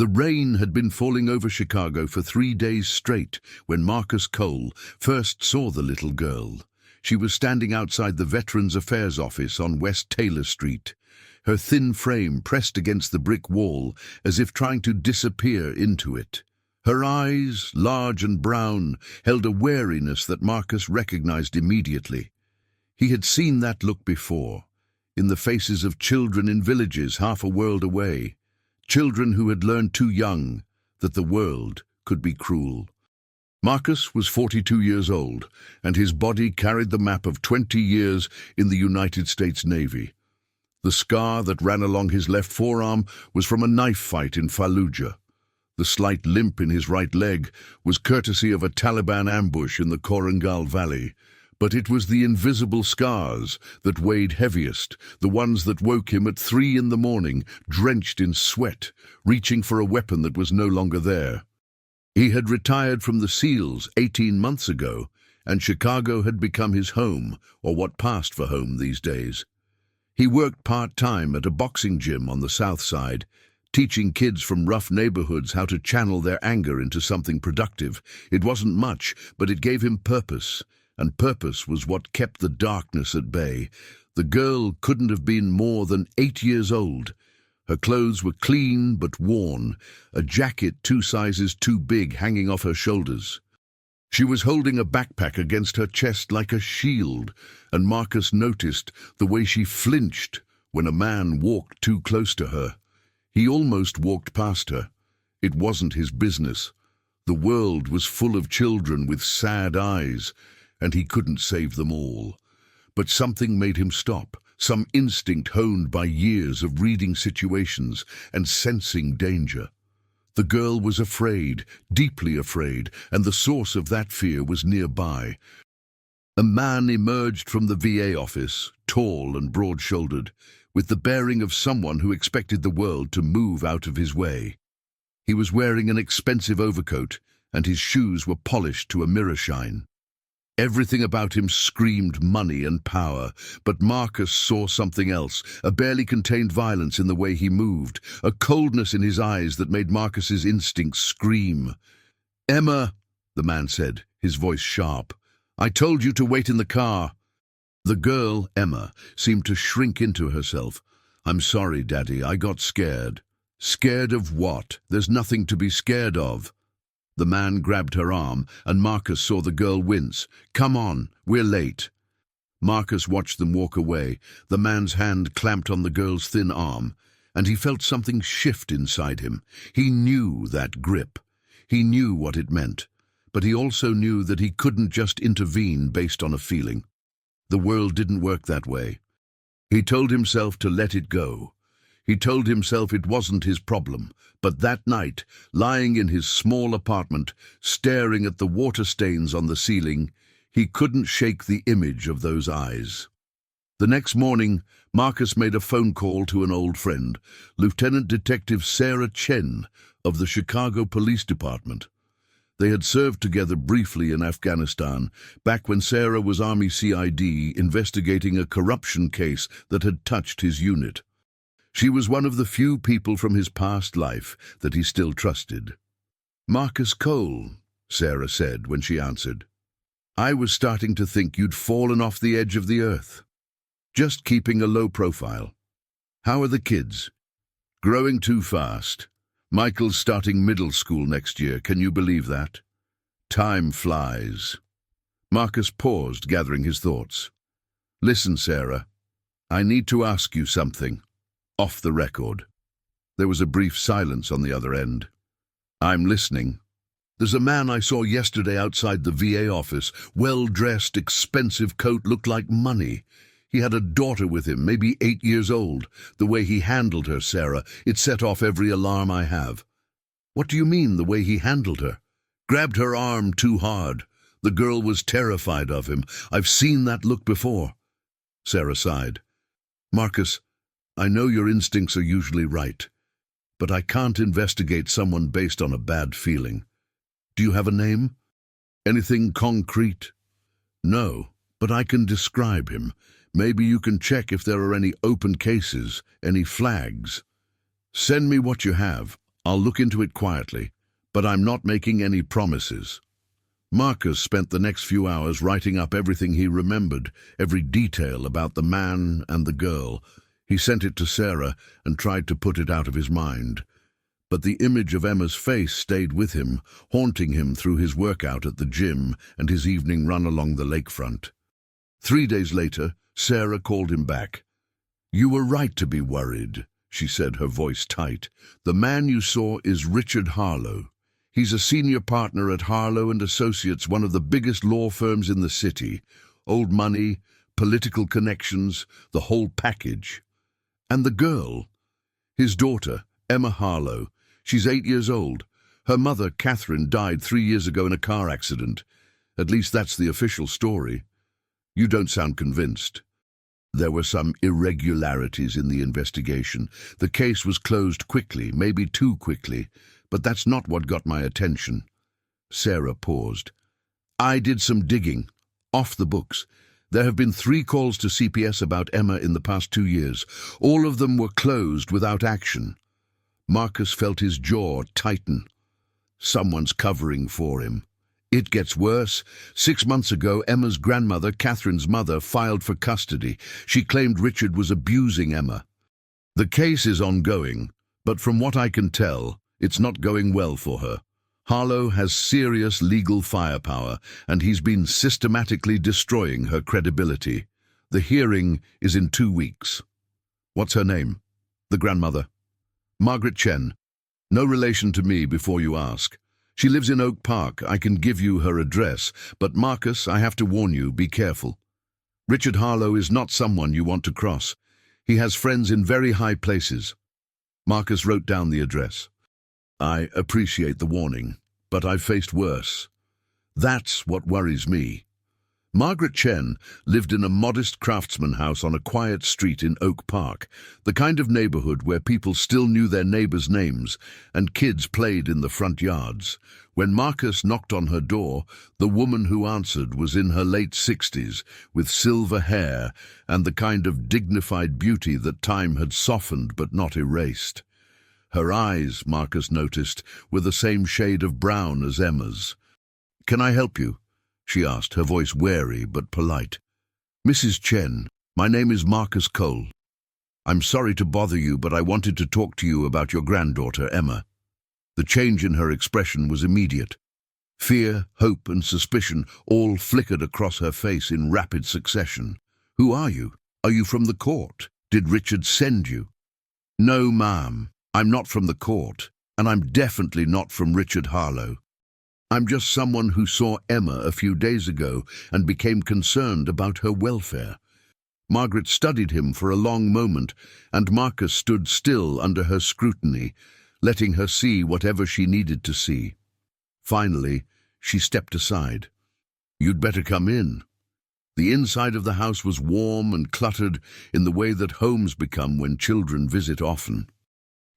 The rain had been falling over Chicago for 3 days straight when Marcus Cole first saw the little girl. She was standing outside the Veterans Affairs office on West Taylor Street, her thin frame pressed against the brick wall as if trying to disappear into it. Her eyes, large and brown, held a wariness that Marcus recognized immediately. He had seen that look before, in the faces of children in villages half a world away, children who had learned too young that the world could be cruel. Marcus was 42 years old, and his body carried the map of 20 years in the United States Navy. The scar that ran along his left forearm was from a knife fight in Fallujah. The slight limp in his right leg was courtesy of a Taliban ambush in the Korangal Valley. But it was the invisible scars that weighed heaviest, the ones that woke him at 3 in the morning, drenched in sweat, reaching for a weapon that was no longer there. He had retired from the SEALs 18 months ago, and Chicago had become his home, or what passed for home these days. He worked part-time at a boxing gym on the South Side, teaching kids from rough neighborhoods how to channel their anger into something productive. It wasn't much, but it gave him purpose, and purpose was what kept the darkness at bay. The girl couldn't have been more than 8 years old. Her clothes were clean but worn, a jacket 2 sizes too big hanging off her shoulders. She was holding a backpack against her chest like a shield, and Marcus noticed the way she flinched when a man walked too close to her. He almost walked past her. It wasn't his business. The world was full of children with sad eyes, and he couldn't save them all. But something made him stop, some instinct honed by years of reading situations and sensing danger. The girl was afraid, deeply afraid, and the source of that fear was nearby. A man emerged from the VA office, tall and broad-shouldered, with the bearing of someone who expected the world to move out of his way. He was wearing an expensive overcoat, and his shoes were polished to a mirror shine. Everything about him screamed money and power, but Marcus saw something else, a barely contained violence in the way he moved, a coldness in his eyes that made Marcus's instincts scream. "Emma," the man said, his voice sharp, "I told you to wait in the car." The girl, Emma, seemed to shrink into herself. "I'm sorry, Daddy, I got scared." "Scared of what? There's nothing to be scared of." The man grabbed her arm, and Marcus saw the girl wince. "Come on, we're late." Marcus watched them walk away, the man's hand clamped on the girl's thin arm, and he felt something shift inside him. He knew that grip. He knew what it meant, but he also knew that he couldn't just intervene based on a feeling. The world didn't work that way. He told himself to let it go. He told himself it wasn't his problem, but that night, lying in his small apartment, staring at the water stains on the ceiling, he couldn't shake the image of those eyes. The next morning, Marcus made a phone call to an old friend, Lieutenant Detective Sarah Chen of the Chicago Police Department. They had served together briefly in Afghanistan, back when Sarah was Army CID investigating a corruption case that had touched his unit. She was one of the few people from his past life that he still trusted. "Marcus Cole," Sarah said when she answered. "I was starting to think you'd fallen off the edge of the earth. Just keeping a low profile. How are the kids?" "Growing too fast. Michael's starting middle school next year, can you believe that? Time flies." Marcus paused, gathering his thoughts. "Listen, Sarah, I need to ask you something. Off the record." There was a brief silence on the other end. "I'm listening." "There's a man I saw yesterday outside the VA office, well-dressed, expensive coat, looked like money. He had a daughter with him, maybe 8 years old. The way he handled her, Sarah, it set off every alarm I have." "What do you mean, the way he handled her?" "Grabbed her arm too hard. The girl was terrified of him. I've seen that look before." Sarah sighed. "Marcus, I know your instincts are usually right, but I can't investigate someone based on a bad feeling. Do you have a name? Anything concrete?" "No, but I can describe him. Maybe you can check if there are any open cases, any flags." "Send me what you have. I'll look into it quietly, but I'm not making any promises. Marcus spent the next few hours writing up everything he remembered, every detail about the man and the girl. He sent it to Sarah and tried to put it out of his mind. But the image of Emma's face stayed with him, haunting him through his workout at the gym and his evening run along the lakefront. 3 days later, Sarah called him back. "You were right to be worried," she said, her voice tight. "The man you saw is Richard Harlow. He's a senior partner at Harlow and Associates, one of the biggest law firms in the city. Old money, political connections, the whole package. And the girl, his daughter, Emma Harlow. She's 8 years old. Her mother, Catherine, died 3 years ago in a car accident. At least that's the official story. You don't sound convinced." There were some irregularities in the investigation. The case was closed quickly, maybe too quickly, but that's not what got my attention. Sarah paused. "I did some digging, off the books. There have been 3 calls to CPS about Emma in the past 2 years. All of them were closed without action." Marcus felt his jaw tighten. Someone's covering for him. It gets worse. 6 months ago, Emma's grandmother, Catherine's mother, filed for custody. She claimed Richard was abusing Emma. The case is ongoing, but from what I can tell, it's not going well for her. Harlow has serious legal firepower, and he's been systematically destroying her credibility. The hearing is in 2 weeks. What's her name? The grandmother. Margaret Chen. No relation to me before you ask. She lives in Oak Park. I can give you her address, but Marcus, I have to warn you, be careful. Richard Harlow is not someone you want to cross. He has friends in very high places. Marcus wrote down the address. I appreciate the warning, but I've faced worse. That's what worries me. Margaret Chen lived in a modest craftsman house on a quiet street in Oak Park, the kind of neighborhood where people still knew their neighbors' names and kids played in the front yards. When Marcus knocked on her door, the woman who answered was in her late 60s, with silver hair and the kind of dignified beauty that time had softened but not erased. Her eyes, Marcus noticed, were the same shade of brown as Emma's. "Can I help you?" she asked, her voice wary but polite. "Mrs. Chen, my name is Marcus Cole. I'm sorry to bother you, but I wanted to talk to you about your granddaughter, Emma." The change in her expression was immediate. Fear, hope, and suspicion all flickered across her face in rapid succession. "Who are you? Are you from the court? Did Richard send you?" "No, ma'am. I'm not from the court, and I'm definitely not from Richard Harlow. I'm just someone who saw Emma a few days ago and became concerned about her welfare." Margaret studied him for a long moment, and Marcus stood still under her scrutiny, letting her see whatever she needed to see. Finally, she stepped aside. "You'd better come in." The inside of the house was warm and cluttered in the way that homes become when children visit often.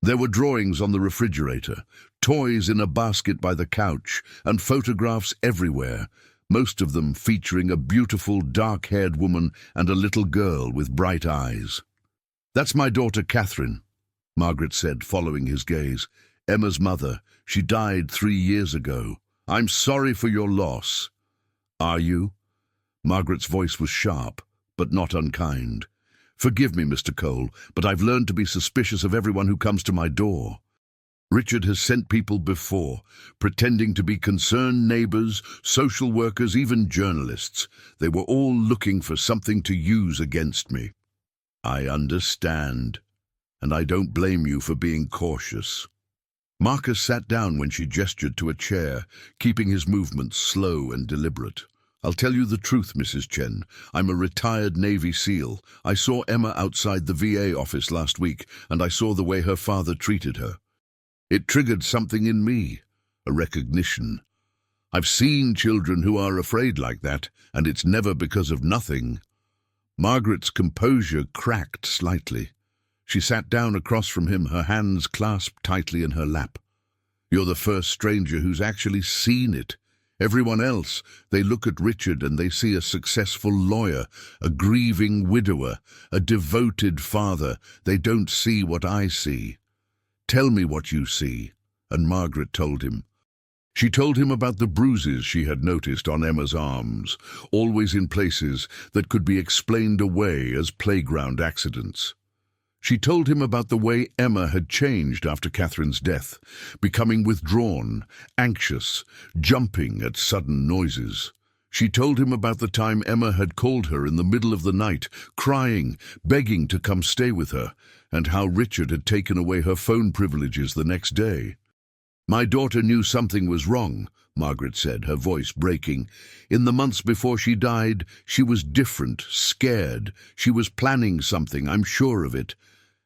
There were drawings on the refrigerator, toys in a basket by the couch, and photographs everywhere, most of them featuring a beautiful dark-haired woman and a little girl with bright eyes. "That's my daughter Catherine," Margaret said, following his gaze. "Emma's mother. She died 3 years ago. I'm sorry for your loss." "Are you?" Margaret's voice was sharp, but not unkind. "Forgive me, Mr. Cole, but I've learned to be suspicious of everyone who comes to my door. Richard has sent people before, pretending to be concerned neighbors, social workers, even journalists. They were all looking for something to use against me." "I understand, and I don't blame you for being cautious." Marcus sat down when she gestured to a chair, keeping his movements slow and deliberate. "I'll tell you the truth, Mrs. Chen. I'm a retired Navy SEAL. I saw Emma outside the VA office last week, and I saw the way her father treated her. It triggered something in me, a recognition. I've seen children who are afraid like that, and it's never because of nothing." Margaret's composure cracked slightly. She sat down across from him, her hands clasped tightly in her lap. "You're the first stranger who's actually seen it. Everyone else, they look at Richard and they see a successful lawyer, a grieving widower, a devoted father. They don't see what I see. Tell me what you see." and Margaret told him. She told him about the bruises she had noticed on Emma's arms, always in places that could be explained away as playground accidents. She told him about the way Emma had changed after Catherine's death, becoming withdrawn, anxious, jumping at sudden noises. She told him about the time Emma had called her in the middle of the night, crying, begging to come stay with her, and how Richard had taken away her phone privileges the next day. "My daughter knew something was wrong," Margaret said, her voice breaking. "In the months before she died, she was different, scared. She was planning something, I'm sure of it.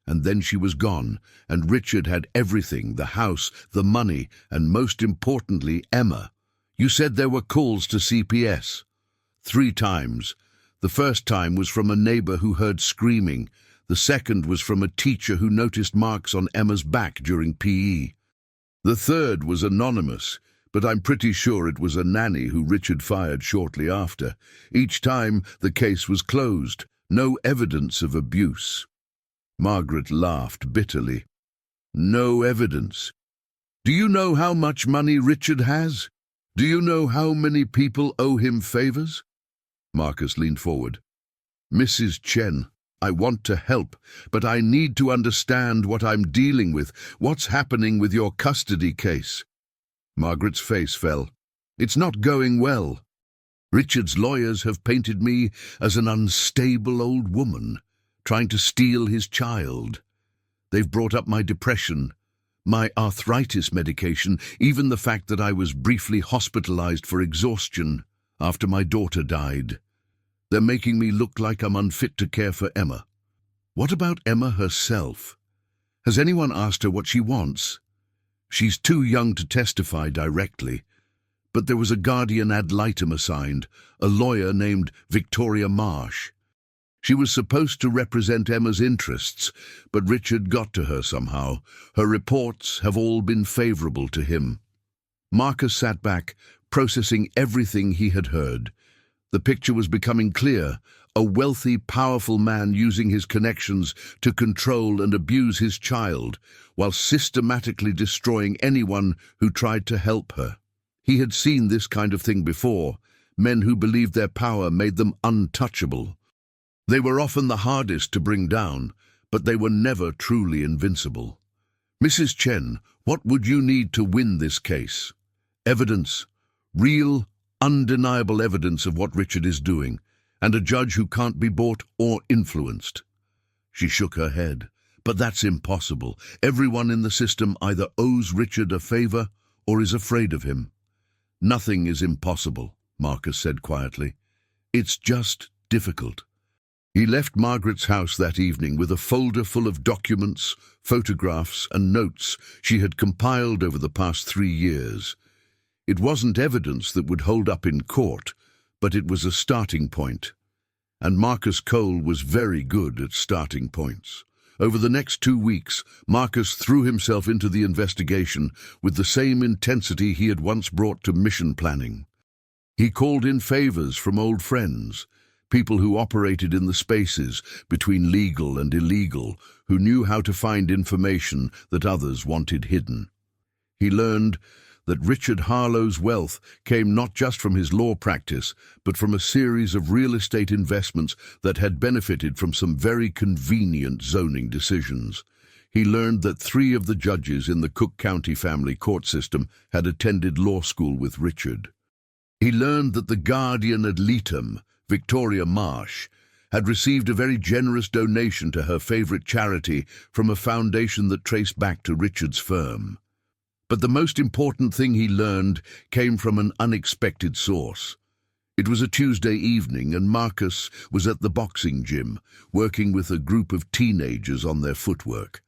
And then she was gone, and Richard had everything, the house, the money, and most importantly, Emma. You said there were calls to CPS. 3 times. The first time was from a neighbor who heard screaming. The second was from a teacher who noticed marks on Emma's back during PE. The third was anonymous, but I'm pretty sure it was a nanny who Richard fired shortly after. Each time, the case was closed. No evidence of abuse." Margaret laughed bitterly. "No evidence. Do you know how much money Richard has? Do you know how many people owe him favors?" Marcus leaned forward. "Mrs. Chen, I want to help, but I need to understand what I'm dealing with. What's happening with your custody case?" Margaret's face fell. "It's not going well. Richard's lawyers have painted me as an unstable old woman, trying to steal his child. They've brought up my depression, my arthritis medication, even the fact that I was briefly hospitalized for exhaustion after my daughter died. They're making me look like I'm unfit to care for Emma. What about Emma herself? Has anyone asked her what she wants? She's too young to testify directly, but there was a guardian ad litem assigned, a lawyer named Victoria Marsh. She was supposed to represent Emma's interests, but Richard got to her somehow. Her reports have all been favorable to him." Marcus sat back, processing everything he had heard. The picture was becoming clear: a wealthy, powerful man using his connections to control and abuse his child, while systematically destroying anyone who tried to help her. He had seen this kind of thing before, men who believed their power made them untouchable. They were often the hardest to bring down, but they were never truly invincible. "Mrs. Chen, what would you need to win this case?" "Evidence. Real, undeniable evidence of what Richard is doing, and a judge who can't be bought or influenced." She shook her head. "But that's impossible. Everyone in the system either owes Richard a favor or is afraid of him." "Nothing is impossible," Marcus said quietly. "It's just difficult." He left Margaret's house that evening with a folder full of documents, photographs, and notes she had compiled over the past 3 years. It wasn't evidence that would hold up in court, but it was a starting point. And Marcus Cole was very good at starting points. Over the next 2 weeks, Marcus threw himself into the investigation with the same intensity he had once brought to mission planning. He called in favors from old friends, people who operated in the spaces between legal and illegal, who knew how to find information that others wanted hidden. He learned that Richard Harlow's wealth came not just from his law practice, but from a series of real estate investments that had benefited from some very convenient zoning decisions. He learned that 3 of the judges in the Cook County family court system had attended law school with Richard. He learned that the guardian ad litem, Victoria Marsh, had received a very generous donation to her favorite charity from a foundation that traced back to Richard's firm. But the most important thing he learned came from an unexpected source. It was a Tuesday evening, and Marcus was at the boxing gym, working with a group of teenagers on their footwork.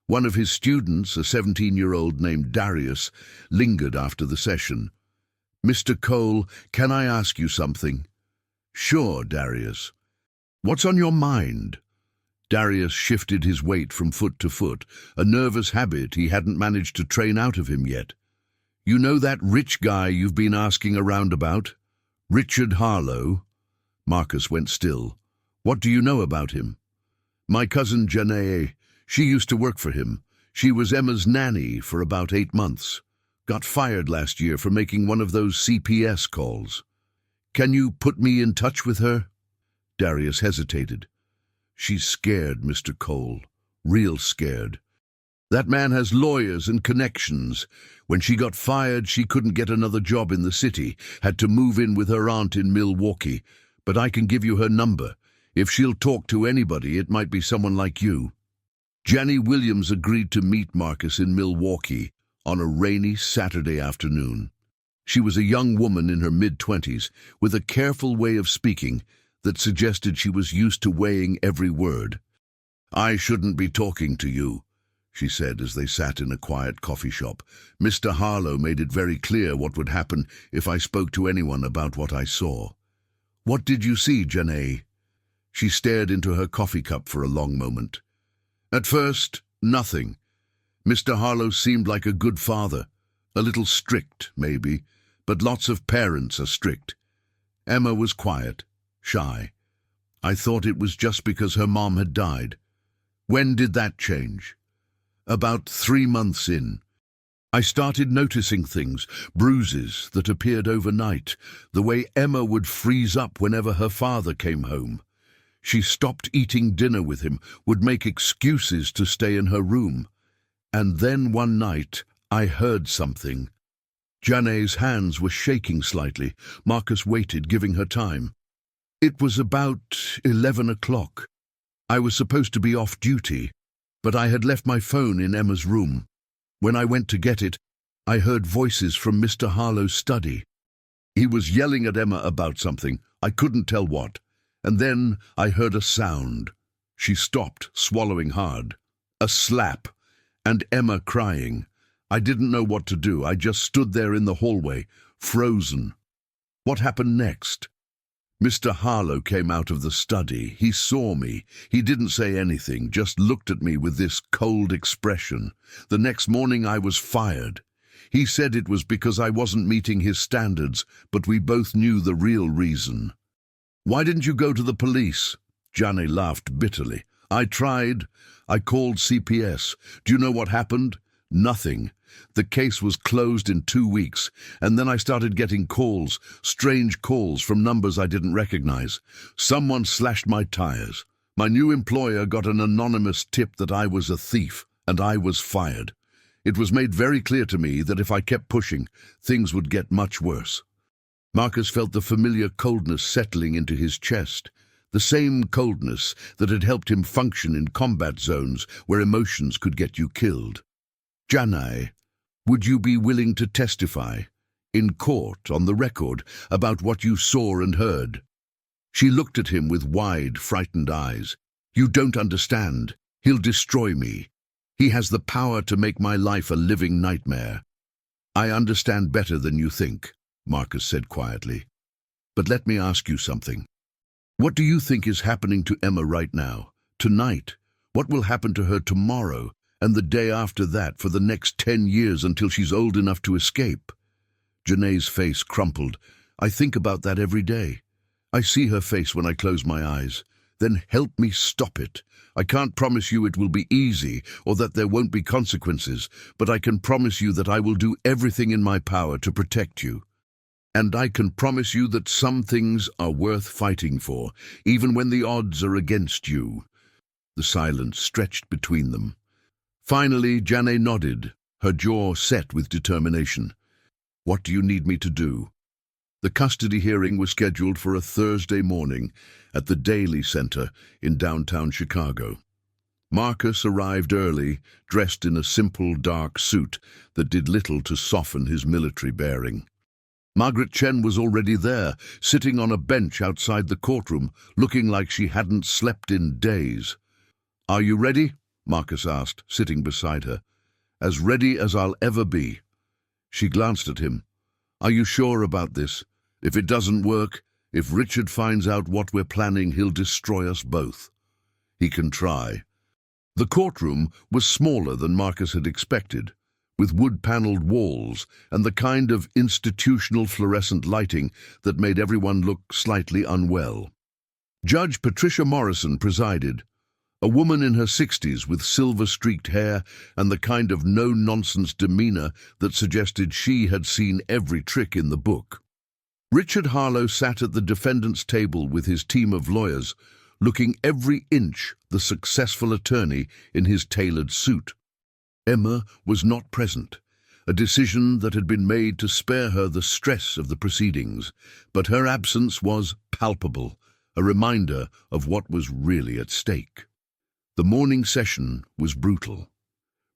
One of his students, a 17-year-old named Darius, lingered after the session. "Mr. Cole, can I ask you something?" "Sure, Darius." "What's on your mind?" Darius shifted his weight from foot to foot, a nervous habit he hadn't managed to train out of him yet. "You know that rich guy you've been asking around about? Richard Harlow?" Marcus went still. "What do you know about him?" "My cousin Janae, she used to work for him. She was Emma's nanny for about 8 months. Got fired last year for making one of those CPS calls. Can you put me in touch with her? Darius hesitated. She's scared, Mr. Cole. Real scared. That man has lawyers and connections. When she got fired, she couldn't get another job in the city, had to move in with her aunt in Milwaukee. But I can give you her number. If she'll talk to anybody, it might be someone like you. Janny Williams agreed to meet Marcus in Milwaukee on a rainy Saturday afternoon. She was a young woman in her mid-20s with a careful way of speaking that suggested she was used to weighing every word. I shouldn't be talking to you, she said as they sat in a quiet coffee shop. Mr. Harlow made it very clear what would happen if I spoke to anyone about what I saw. What did you see, Janae? She stared into her coffee cup for a long moment. At first, nothing. Mr. Harlow seemed like a good father. A little strict, maybe, but lots of parents are strict. Emma was quiet, shy. I thought it was just because her mom had died. When did that change? About 3 months in. I started noticing things, bruises that appeared overnight, the way Emma would freeze up whenever her father came home. She stopped eating dinner with him, would make excuses to stay in her room. And then one night, I heard something. Janae's hands were shaking slightly. Marcus waited, giving her time. It was about 11 o'clock. I was supposed to be off duty, but I had left my phone in Emma's room. When I went to get it, I heard voices from Mr. Harlow's study. He was yelling at Emma about something. I couldn't tell what. And then I heard a sound. She stopped, swallowing hard. A slap, and Emma crying. I didn't know what to do. I just stood there in the hallway, frozen. What happened next? Mr. Harlow came out of the study. He saw me. He didn't say anything, just looked at me with this cold expression. The next morning I was fired. He said it was because I wasn't meeting his standards, but we both knew the real reason. Why didn't you go to the police? Janny laughed bitterly. I tried. I called CPS. Do you know what happened? Nothing. The case was closed in 2 weeks, and then I started getting calls, strange calls from numbers I didn't recognize. Someone slashed my tires. My new employer got an anonymous tip that I was a thief, and I was fired. It was made very clear to me that if I kept pushing, things would get much worse. Marcus felt the familiar coldness settling into his chest, the same coldness that had helped him function in combat zones where emotions could get you killed. Janai, would you be willing to testify, in court, on the record, about what you saw and heard? She looked at him with wide, frightened eyes. You don't understand. He'll destroy me. He has the power to make my life a living nightmare. I understand better than you think, Marcus said quietly. But let me ask you something. What do you think is happening to Emma right now, tonight? What will happen to her tomorrow, and the day after that, for the next 10 years until she's old enough to escape? Janae's face crumpled. I think about that every day. I see her face when I close my eyes. Then help me stop it. I can't promise you it will be easy or that there won't be consequences, but I can promise you that I will do everything in my power to protect you. And I can promise you that some things are worth fighting for, even when the odds are against you. The silence stretched between them. Finally, Janae nodded, her jaw set with determination. What do you need me to do? The custody hearing was scheduled for a Thursday morning at the Daly Center in downtown Chicago. Marcus arrived early, dressed in a simple dark suit that did little to soften his military bearing. Margaret Chen was already there, sitting on a bench outside the courtroom, looking like she hadn't slept in days. Are you ready? Marcus asked, sitting beside her. As ready as I'll ever be. She glanced at him. Are you sure about this? If it doesn't work, if Richard finds out what we're planning, he'll destroy us both. He can try. The courtroom was smaller than Marcus had expected, with wood-paneled walls and the kind of institutional fluorescent lighting that made everyone look slightly unwell. Judge Patricia Morrison presided. A woman in her 60s with silver-streaked hair and the kind of no-nonsense demeanor that suggested she had seen every trick in the book. Richard Harlow sat at the defendant's table with his team of lawyers, looking every inch the successful attorney in his tailored suit. Emma was not present, a decision that had been made to spare her the stress of the proceedings, but her absence was palpable, a reminder of what was really at stake. The morning session was brutal.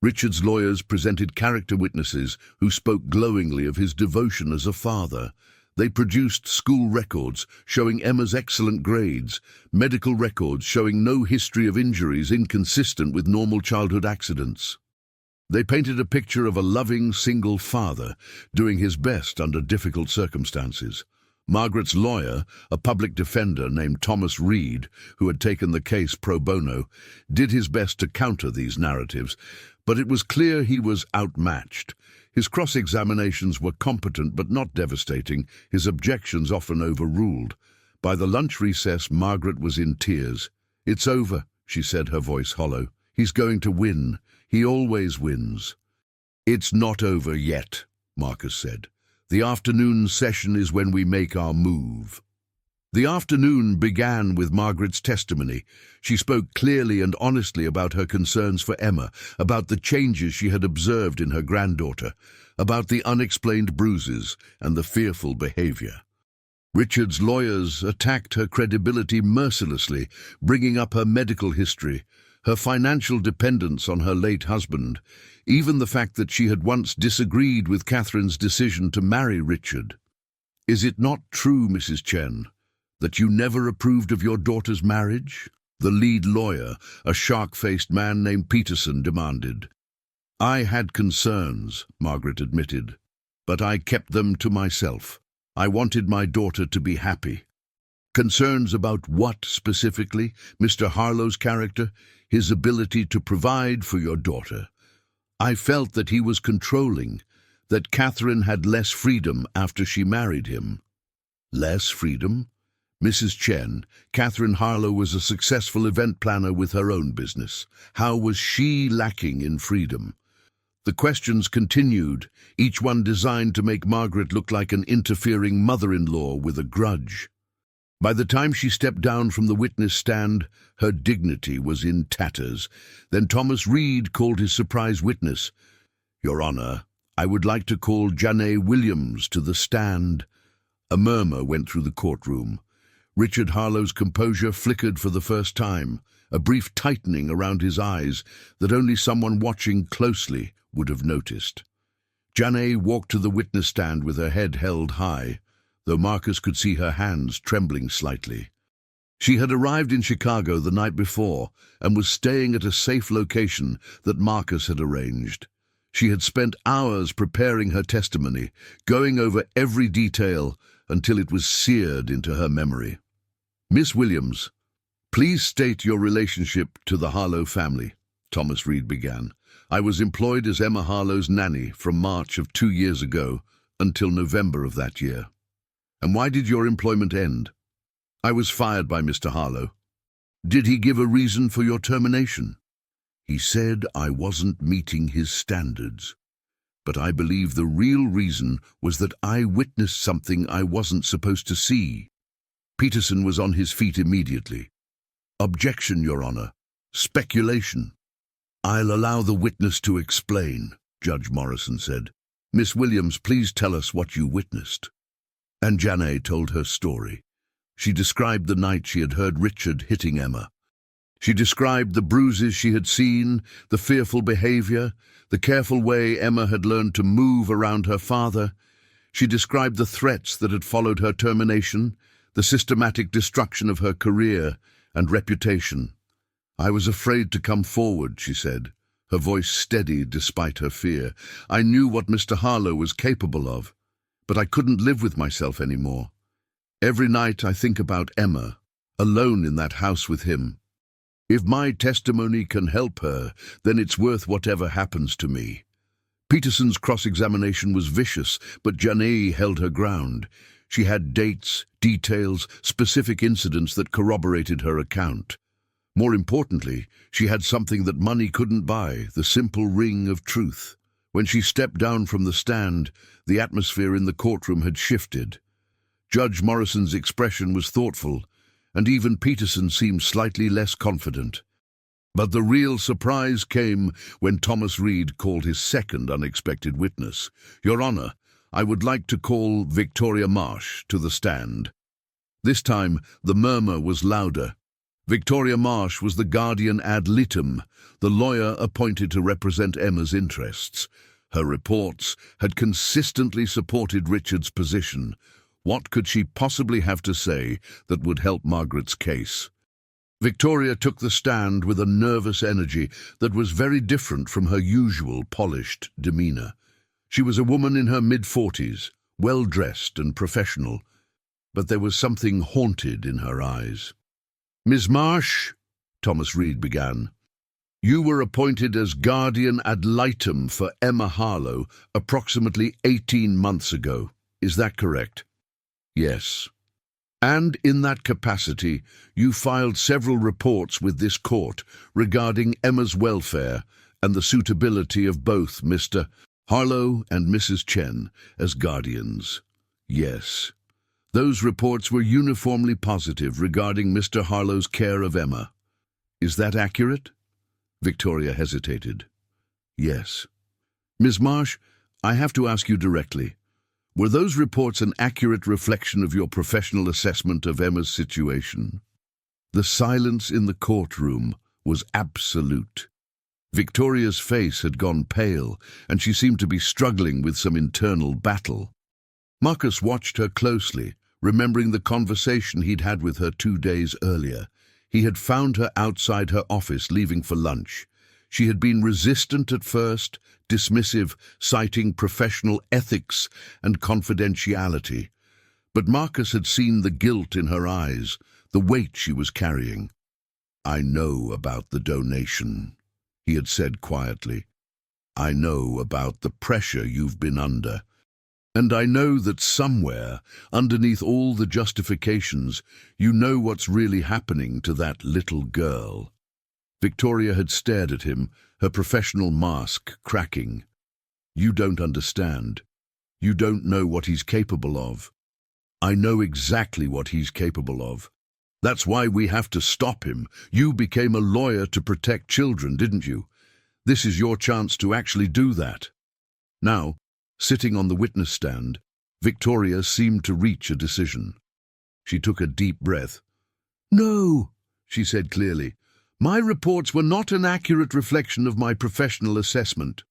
Richard's lawyers presented character witnesses who spoke glowingly of his devotion as a father. They produced school records showing Emma's excellent grades, medical records showing no history of injuries inconsistent with normal childhood accidents. They painted a picture of a loving single father doing his best under difficult circumstances. Margaret's lawyer, a public defender named Thomas Reed, who had taken the case pro bono, did his best to counter these narratives, but it was clear he was outmatched. His cross-examinations were competent but not devastating, his objections often overruled. By the lunch recess, Margaret was in tears. "It's over," she said, her voice hollow. "He's going to win. He always wins." "It's not over yet," Marcus said. "The afternoon session is when we make our move." The afternoon began with Margaret's testimony. She spoke clearly and honestly about her concerns for Emma, about the changes she had observed in her granddaughter, about the unexplained bruises and the fearful behavior. Richard's lawyers attacked her credibility mercilessly, bringing up her medical history, her financial dependence on her late husband, even the fact that she had once disagreed with Catherine's decision to marry Richard. "Is it not true, Mrs. Chen, that you never approved of your daughter's marriage?" the lead lawyer, a shark-faced man named Peterson, demanded. "I had concerns," Margaret admitted, "but I kept them to myself. I wanted my daughter to be happy." "Concerns about what specifically? Mr. Harlow's character? His ability to provide for your daughter?" "I felt that he was controlling, that Catherine had less freedom after she married him." "Less freedom?" "Mrs. Chen, Catherine Harlow was a successful event planner with her own business. How was she lacking in freedom?" The questions continued, each one designed to make Margaret look like an interfering mother-in-law with a grudge. By the time she stepped down from the witness stand, her dignity was in tatters. Then Thomas Reed called his surprise witness. "Your Honor, I would like to call Janae Williams to the stand." A murmur went through the courtroom. Richard Harlow's composure flickered for the first time, a brief tightening around his eyes that only someone watching closely would have noticed. Janae walked to the witness stand with her head held high, though Marcus could see her hands trembling slightly. She had arrived in Chicago the night before and was staying at a safe location that Marcus had arranged. She had spent hours preparing her testimony, going over every detail until it was seared into her memory. "Miss Williams, please state your relationship to the Harlow family," Thomas Reed began. "I was employed as Emma Harlow's nanny from March of 2 years ago until November of that year." "And why did your employment end?" "I was fired by Mr. Harlow." "Did he give a reason for your termination?" "He said I wasn't meeting his standards. But I believe the real reason was that I witnessed something I wasn't supposed to see." Peterson was on his feet immediately. "Objection, Your Honor. Speculation." "I'll allow the witness to explain," Judge Morrison said. "Miss Williams, please tell us what you witnessed." And Janae told her story. She described the night she had heard Richard hitting Emma. She described the bruises she had seen, the fearful behavior, the careful way Emma had learned to move around her father. She described the threats that had followed her termination, the systematic destruction of her career and reputation. "I was afraid to come forward," she said, her voice steady despite her fear. "I knew what Mr. Harlow was capable of, but I couldn't live with myself anymore. Every night I think about Emma, alone in that house with him. If my testimony can help her, then it's worth whatever happens to me." Peterson's cross-examination was vicious, but Janae held her ground. She had dates, details, specific incidents that corroborated her account. More importantly, she had something that money couldn't buy, the simple ring of truth. When she stepped down from the stand, the atmosphere in the courtroom had shifted. Judge Morrison's expression was thoughtful, and even Peterson seemed slightly less confident. But the real surprise came when Thomas Reed called his second unexpected witness. "Your Honor, I would like to call Victoria Marsh to the stand." This time, the murmur was louder. Victoria Marsh was the guardian ad litem, the lawyer appointed to represent Emma's interests. Her reports had consistently supported Richard's position. What could she possibly have to say that would help Margaret's case? Victoria took the stand with a nervous energy that was very different from her usual polished demeanor. She was a woman in her mid-40s, well-dressed and professional, but there was something haunted in her eyes. "Ms. Marsh," Thomas Reed began, "you were appointed as guardian ad litem for Emma Harlow approximately 18 months ago. Is that correct?" "Yes. And in that capacity, you filed several reports with this court regarding Emma's welfare and the suitability of both Mr. Harlow and Mrs. Chen as guardians." "Yes. Those reports were uniformly positive regarding Mr. Harlow's care of Emma. Is that accurate?" Victoria hesitated. "Yes." "Ms. Marsh, I have to ask you directly. Were those reports an accurate reflection of your professional assessment of Emma's situation?" The silence in the courtroom was absolute. Victoria's face had gone pale, and she seemed to be struggling with some internal battle. Marcus watched her closely, remembering the conversation he'd had with her 2 days earlier. He had found her outside her office leaving for lunch. She had been resistant at first, dismissive, citing professional ethics and confidentiality. But Marcus had seen the guilt in her eyes, the weight she was carrying. "I know about the donation," he had said quietly. "I know about the pressure you've been under. And I know that somewhere, underneath all the justifications, you know what's really happening to that little girl." Victoria had stared at him, her professional mask cracking. "You don't understand. You don't know what he's capable of." "I know exactly what he's capable of. That's why we have to stop him. You became a lawyer to protect children, didn't you? This is your chance to actually do that." Now, sitting on the witness stand, Victoria seemed to reach a decision. She took a deep breath. "No," she said clearly. "My reports were not an accurate reflection of my professional assessment."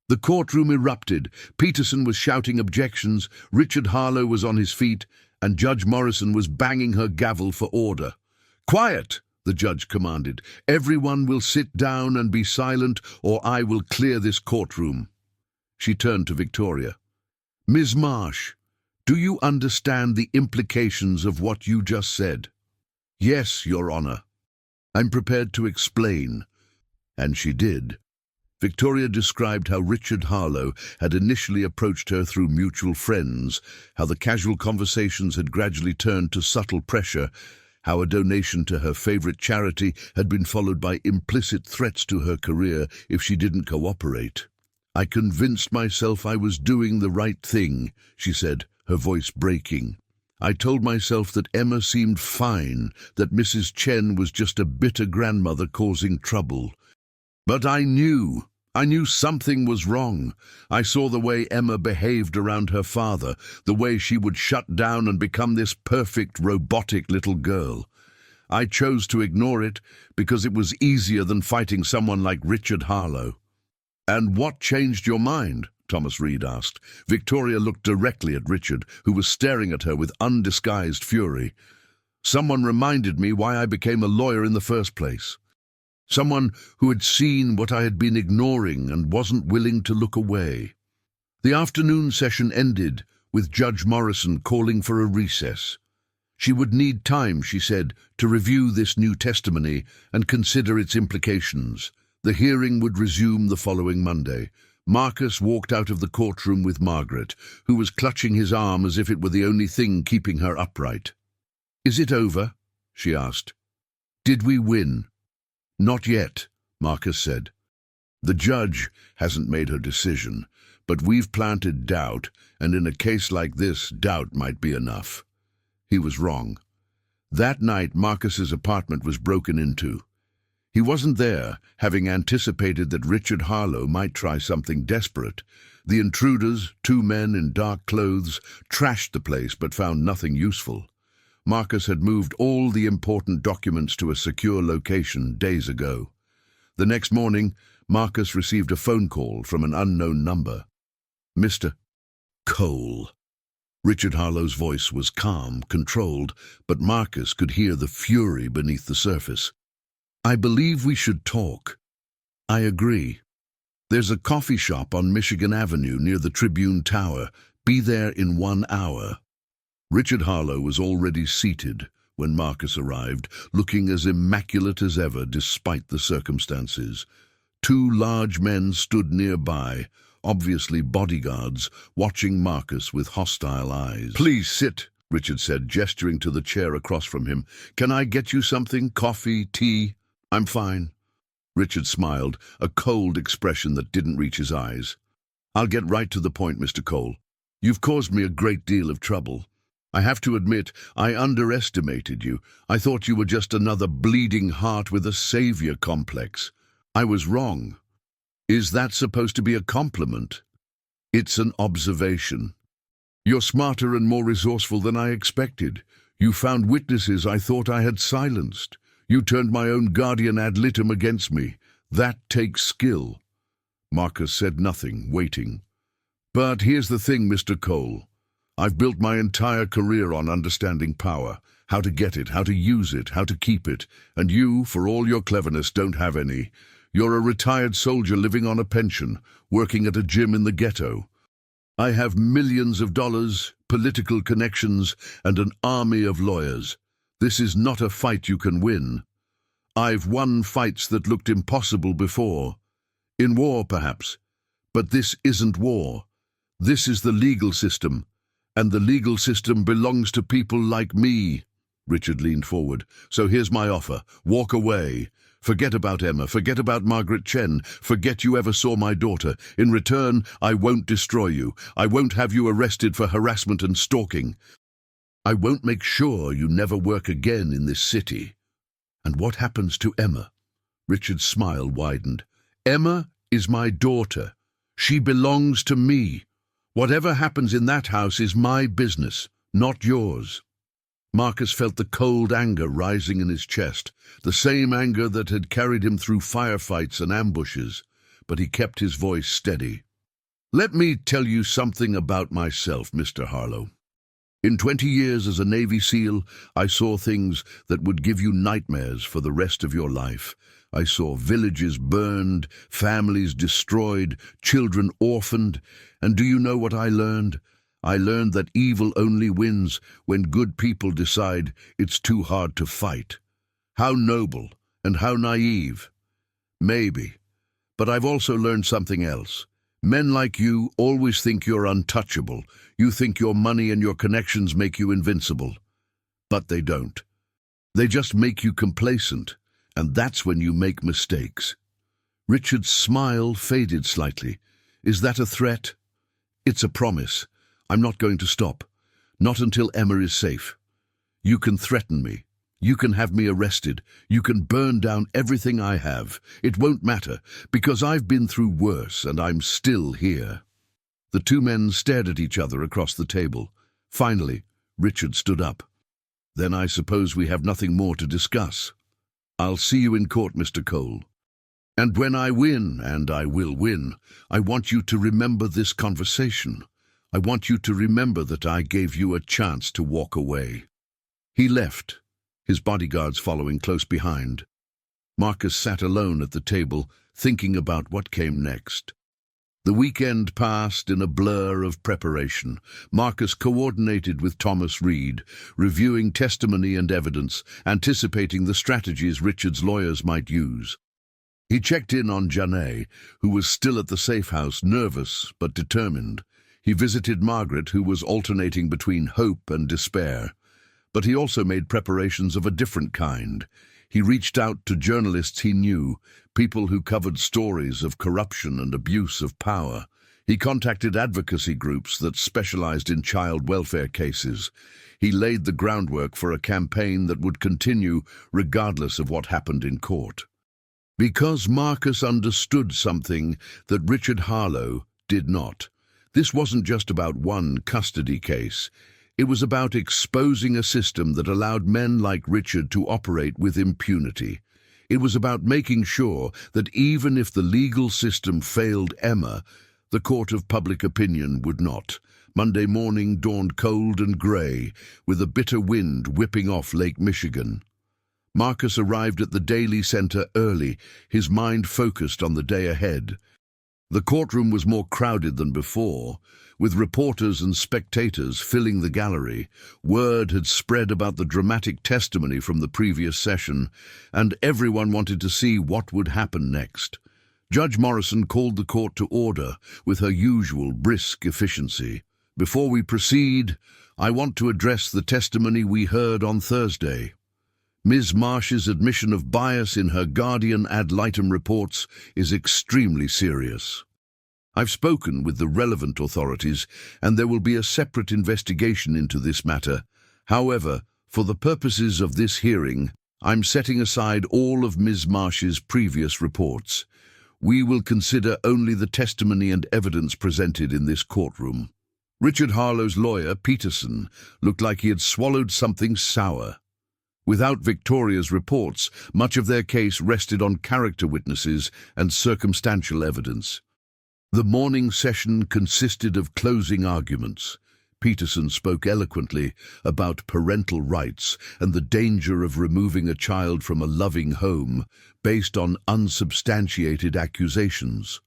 The courtroom erupted. Peterson was shouting objections, Richard Harlow was on his feet, and Judge Morrison was banging her gavel for order. "Quiet!" the judge commanded. "Everyone will sit down and be silent, or I will clear this courtroom." She turned to Victoria. "Ms. Marsh, do you understand the implications of what you just said?" "Yes, Your Honor. I'm prepared to explain." And she did. Victoria described how Richard Harlow had initially approached her through mutual friends, how the casual conversations had gradually turned to subtle pressure, how a donation to her favorite charity had been followed by implicit threats to her career if she didn't cooperate. "I convinced myself I was doing the right thing," she said, her voice breaking. "I told myself that Emma seemed fine, that Mrs. Chen was just a bitter grandmother causing trouble. But I knew something was wrong. I saw the way Emma behaved around her father, the way she would shut down and become this perfect, robotic little girl. I chose to ignore it because it was easier than fighting someone like Richard Harlow." "And what changed your mind?" Thomas Reed asked. Victoria looked directly at Richard, who was staring at her with undisguised fury. "Someone reminded me why I became a lawyer in the first place. Someone who had seen what I had been ignoring and wasn't willing to look away." The afternoon session ended with Judge Morrison calling for a recess. She would need time, she said, to review this new testimony and consider its implications. The hearing would resume the following Monday. Marcus walked out of the courtroom with Margaret, who was clutching his arm as if it were the only thing keeping her upright. "Is it over?" she asked. "Did we win?" Not yet, Marcus said. The judge hasn't made her decision, but we've planted doubt, and in a case like this, doubt might be enough. He was wrong. That night, Marcus's apartment was broken into. He wasn't there, having anticipated that Richard Harlow might try something desperate. The intruders, 2 men in dark clothes, trashed the place but found nothing useful. Marcus had moved all the important documents to a secure location days ago. The next morning, Marcus received a phone call from an unknown number. Mr. Cole. Richard Harlow's voice was calm, controlled, but Marcus could hear the fury beneath the surface. I believe we should talk. I agree. There's a coffee shop on Michigan Avenue near the Tribune Tower. Be there in 1 hour. Richard Harlow was already seated when Marcus arrived, looking as immaculate as ever despite the circumstances. 2 large men stood nearby, obviously bodyguards, watching Marcus with hostile eyes. Please sit, Richard said, gesturing to the chair across from him. Can I get you something? Coffee? Tea? I'm fine. Richard smiled, a cold expression that didn't reach his eyes. I'll get right to the point, Mr. Cole. You've caused me a great deal of trouble. I have to admit, I underestimated you. I thought you were just another bleeding heart with a savior complex. I was wrong. Is that supposed to be a compliment? It's an observation. You're smarter and more resourceful than I expected. You found witnesses I thought I had silenced. You turned my own guardian ad litem against me. That takes skill. Marcus said nothing, waiting. But here's the thing, Mr. Cole. I've built my entire career on understanding power, how to get it, how to use it, how to keep it, and you, for all your cleverness, don't have any. You're a retired soldier living on a pension, working at a gym in the ghetto. I have millions of dollars, political connections, and an army of lawyers. This is not a fight you can win. I've won fights that looked impossible before. In war, perhaps. But this isn't war. This is the legal system. And the legal system belongs to people like me. Richard leaned forward. So here's my offer. Walk away. Forget about Emma. Forget about Margaret Chen. Forget you ever saw my daughter. In return, I won't destroy you. I won't have you arrested for harassment and stalking. I won't make sure you never work again in this city. And what happens to Emma? Richard's smile widened. Emma is my daughter. She belongs to me. Whatever happens in that house is my business, not yours. Marcus felt the cold anger rising in his chest, the same anger that had carried him through firefights and ambushes, but he kept his voice steady. Let me tell you something about myself, Mr. Harlow. In 20 years as a Navy SEAL, I saw things that would give you nightmares for the rest of your life. I saw villages burned, families destroyed, children orphaned, and do you know what I learned? I learned that evil only wins when good people decide it's too hard to fight. How noble and how naive. Maybe. But I've also learned something else. Men like you always think you're untouchable. You think your money and your connections make you invincible. But they don't. They just make you complacent, and that's when you make mistakes. Richard's smile faded slightly. Is that a threat? It's a promise. I'm not going to stop. Not until Emma is safe. You can threaten me. You can have me arrested. You can burn down everything I have. It won't matter, because I've been through worse and I'm still here. The 2 men stared at each other across the table. Finally, Richard stood up. Then I suppose we have nothing more to discuss. I'll see you in court, Mr. Cole. And when I win, and I will win, I want you to remember this conversation. I want you to remember that I gave you a chance to walk away. He left, his bodyguards following close behind. Marcus sat alone at the table, thinking about what came next. The weekend passed in a blur of preparation. Marcus coordinated with Thomas Reed, reviewing testimony and evidence, anticipating the strategies Richard's lawyers might use. He checked in on Janae, who was still at the safe house, nervous but determined. He visited Margaret, who was alternating between hope and despair. But he also made preparations of a different kind. He reached out to journalists he knew, people who covered stories of corruption and abuse of power. He contacted advocacy groups that specialized in child welfare cases. He laid the groundwork for a campaign that would continue regardless of what happened in court. Because Marcus understood something that Richard Harlow did not. This wasn't just about one custody case. It was about exposing a system that allowed men like Richard to operate with impunity. It was about making sure that even if the legal system failed Emma, the court of public opinion would not. Monday morning dawned cold and grey, with a bitter wind whipping off Lake Michigan. Marcus arrived at the Daily Center early, his mind focused on the day ahead. The courtroom was more crowded than before, with reporters and spectators filling the gallery. Word had spread about the dramatic testimony from the previous session, and everyone wanted to see what would happen next. Judge Morrison called the court to order with her usual brisk efficiency. Before we proceed, I want to address the testimony we heard on Thursday. Ms. Marsh's admission of bias in her Guardian ad litem reports is extremely serious. I've spoken with the relevant authorities, and there will be a separate investigation into this matter. However, for the purposes of this hearing, I'm setting aside all of Ms. Marsh's previous reports. We will consider only the testimony and evidence presented in this courtroom. Richard Harlow's lawyer, Peterson, looked like he had swallowed something sour. Without Victoria's reports, much of their case rested on character witnesses and circumstantial evidence. The morning session consisted of closing arguments. Peterson spoke eloquently about parental rights and the danger of removing a child from a loving home based on unsubstantiated accusations.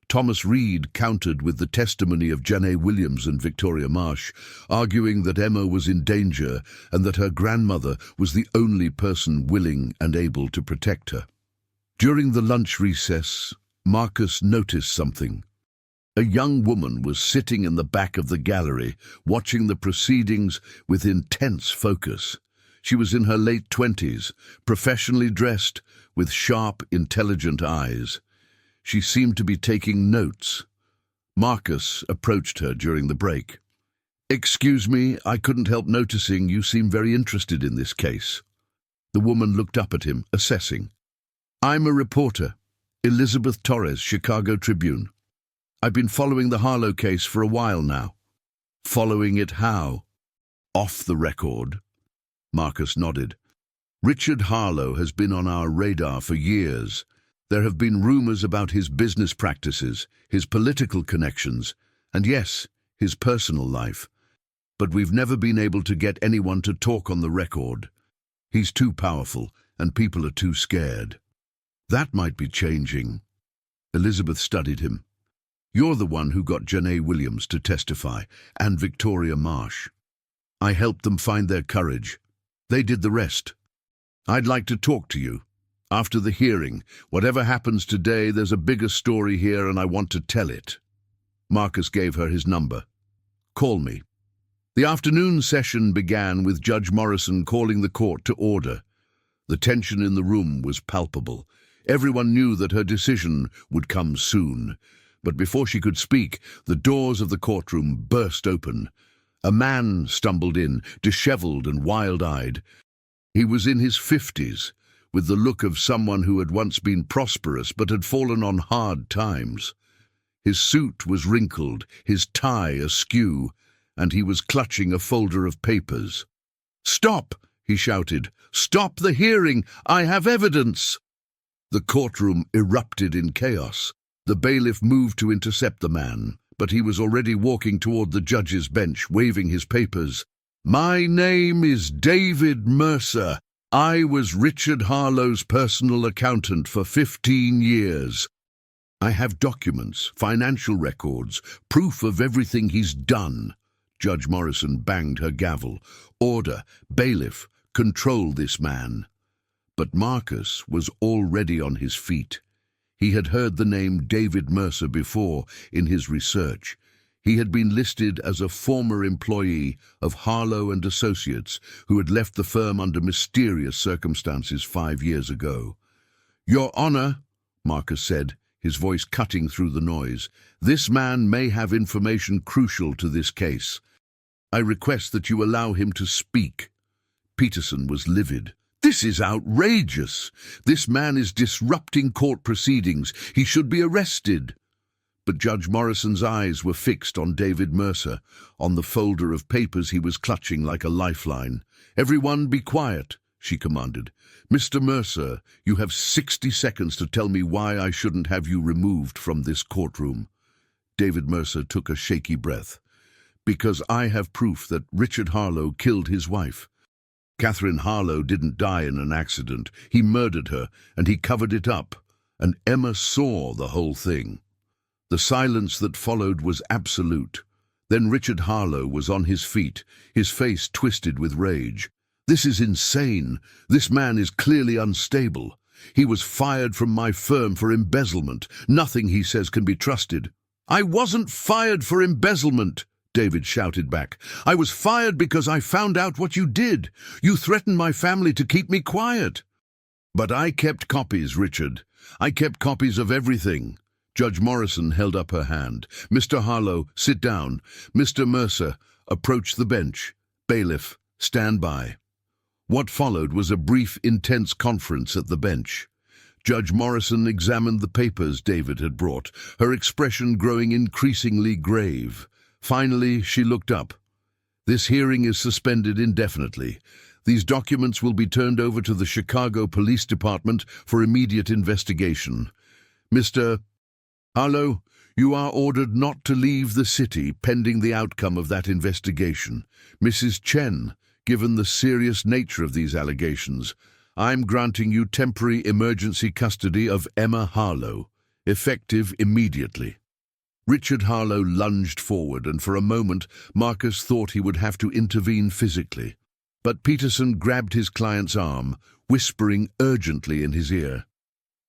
Thomas Reed countered with the testimony of Janae Williams and Victoria Marsh, arguing that Emma was in danger and that her grandmother was the only person willing and able to protect her. During the lunch recess, Marcus noticed something. A young woman was sitting in the back of the gallery, watching the proceedings with intense focus. She was in her late 20s, professionally dressed, with sharp, intelligent eyes. She seemed to be taking notes. Marcus approached her during the break. "Excuse me, I couldn't help noticing you seem very interested in this case." The woman looked up at him, assessing. "I'm a reporter, Elizabeth Torres, Chicago Tribune. I've been following the Harlow case for a while now." "Following it how?" "Off the record." Marcus nodded. "Richard Harlow has been on our radar for years. There have been rumors about his business practices, his political connections, and yes, his personal life. But we've never been able to get anyone to talk on the record. He's too powerful, and people are too scared." "That might be changing." Elizabeth studied him. "You're the one who got Janae Williams to testify, and Victoria Marsh. I helped them find their courage. They did the rest. I'd like to talk to you. After the hearing, whatever happens today, there's a bigger story here and I want to tell it." Marcus gave her his number. "Call me." The afternoon session began with Judge Morrison calling the court to order. The tension in the room was palpable. Everyone knew that her decision would come soon. But before she could speak, the doors of the courtroom burst open. A man stumbled in, disheveled and wild-eyed. He was in his 50s, with the look of someone who had once been prosperous but had fallen on hard times. His suit was wrinkled, his tie askew, and he was clutching a folder of papers. "Stop!" he shouted. "Stop the hearing! I have evidence!" The courtroom erupted in chaos. The bailiff moved to intercept the man, but he was already walking toward the judge's bench, waving his papers. "My name is David Mercer. I was Richard Harlow's personal accountant for 15 years. I have documents, financial records, proof of everything he's done." Judge Morrison banged her gavel. "Order, bailiff, control this man." But Marcus was already on his feet. He had heard the name David Mercer before in his research. He had been listed as a former employee of Harlow and Associates who had left the firm under mysterious circumstances 5 years ago. "Your Honor," Marcus said, his voice cutting through the noise, "this man may have information crucial to this case. I request that you allow him to speak." Peterson was livid. "This is outrageous. This man is disrupting court proceedings. He should be arrested." But Judge Morrison's eyes were fixed on David Mercer, on the folder of papers he was clutching like a lifeline. "Everyone be quiet," she commanded. "Mr. Mercer, you have 60 seconds to tell me why I shouldn't have you removed from this courtroom." David Mercer took a shaky breath. "Because I have proof that Richard Harlow killed his wife. Catherine Harlow didn't die in an accident. He murdered her, and he covered it up. And Emma saw the whole thing." The silence that followed was absolute. Then Richard Harlow was on his feet, his face twisted with rage. "This is insane. This man is clearly unstable. He was fired from my firm for embezzlement. Nothing he says can be trusted." "I wasn't fired for embezzlement," David shouted back. "I was fired because I found out what you did. You threatened my family to keep me quiet." "But I kept copies, Richard. I kept copies of everything." Judge Morrison held up her hand. "Mr. Harlow, sit down. Mr. Mercer, approach the bench. Bailiff, stand by." What followed was a brief, intense conference at the bench. Judge Morrison examined the papers David had brought, her expression growing increasingly grave. Finally, she looked up. "This hearing is suspended indefinitely. These documents will be turned over to the Chicago Police Department for immediate investigation. Mr. Harlow, you are ordered not to leave the city pending the outcome of that investigation. Mrs. Chen, given the serious nature of these allegations, I'm granting you temporary emergency custody of Emma Harlow, effective immediately." Richard Harlow lunged forward, and for a moment Marcus thought he would have to intervene physically. But Peterson grabbed his client's arm, whispering urgently in his ear.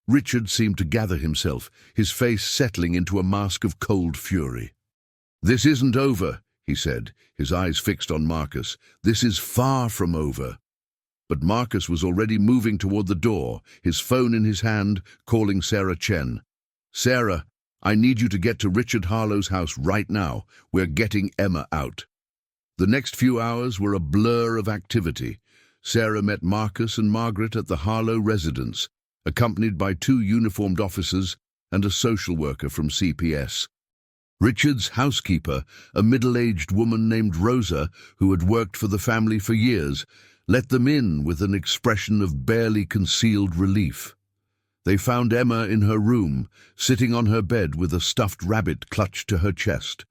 Richard seemed to gather himself, his face settling into a mask of cold fury. "This isn't over," he said, his eyes fixed on Marcus. "This is far from over." But Marcus was already moving toward the door, his phone in his hand, calling Sarah Chen. "Sarah, I need you to get to Richard Harlow's house right now. We're getting Emma out." The next few hours were a blur of activity. Sarah met Marcus and Margaret at the Harlow residence, accompanied by 2 uniformed officers and a social worker from CPS. Richard's housekeeper, a middle-aged woman named Rosa, who had worked for the family for years, let them in with an expression of barely concealed relief. They found Emma in her room, sitting on her bed with a stuffed rabbit clutched to her chest.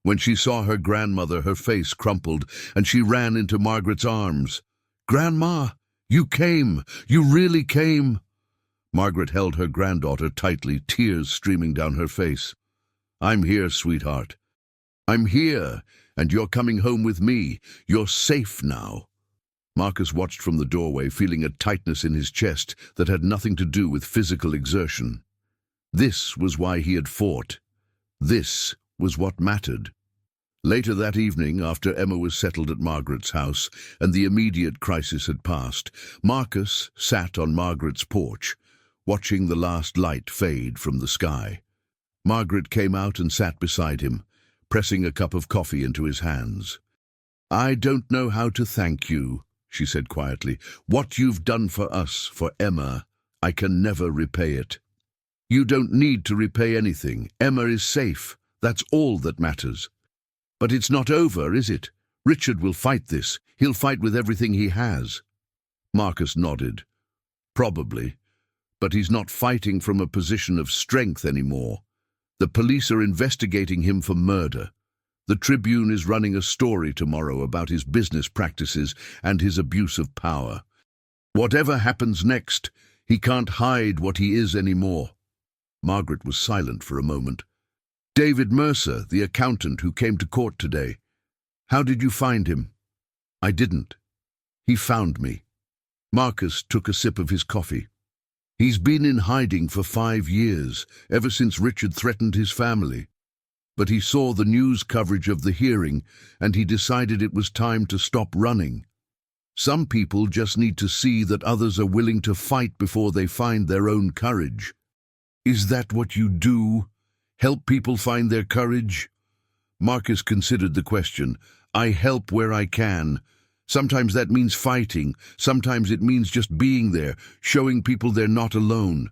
When she saw her grandmother, her face crumpled, and she ran into Margaret's arms. "Grandma, you came! You really came!" Margaret held her granddaughter tightly, tears streaming down her face. "I'm here, sweetheart. I'm here, and you're coming home with me. You're safe now." Marcus watched from the doorway, feeling a tightness in his chest that had nothing to do with physical exertion. This was why he had fought. This was what mattered. Later that evening, after Emma was settled at Margaret's house and the immediate crisis had passed, Marcus sat on Margaret's porch, watching the last light fade from the sky. Margaret came out and sat beside him, pressing a cup of coffee into his hands. "I don't know how to thank you," she said quietly. "What you've done for us, for Emma, I can never repay it." "You don't need to repay anything. Emma is safe. That's all that matters." "But it's not over, is it? Richard will fight this. He'll fight with everything he has." Marcus nodded. "Probably. But he's not fighting from a position of strength anymore. The police are investigating him for murder. The Tribune is running a story tomorrow about his business practices and his abuse of power. Whatever happens next, he can't hide what he is anymore." Margaret was silent for a moment. "David Mercer, the accountant who came to court today. How did you find him?" "I didn't. He found me." Marcus took a sip of his coffee. "He's been in hiding for 5 years, ever since Richard threatened his family. But he saw the news coverage of the hearing, and he decided it was time to stop running. Some people just need to see that others are willing to fight before they find their own courage. Is that what you do? Help people find their courage? Marcus considered the question. I help where I can. Sometimes that means fighting. Sometimes it means just being there, showing people they're not alone.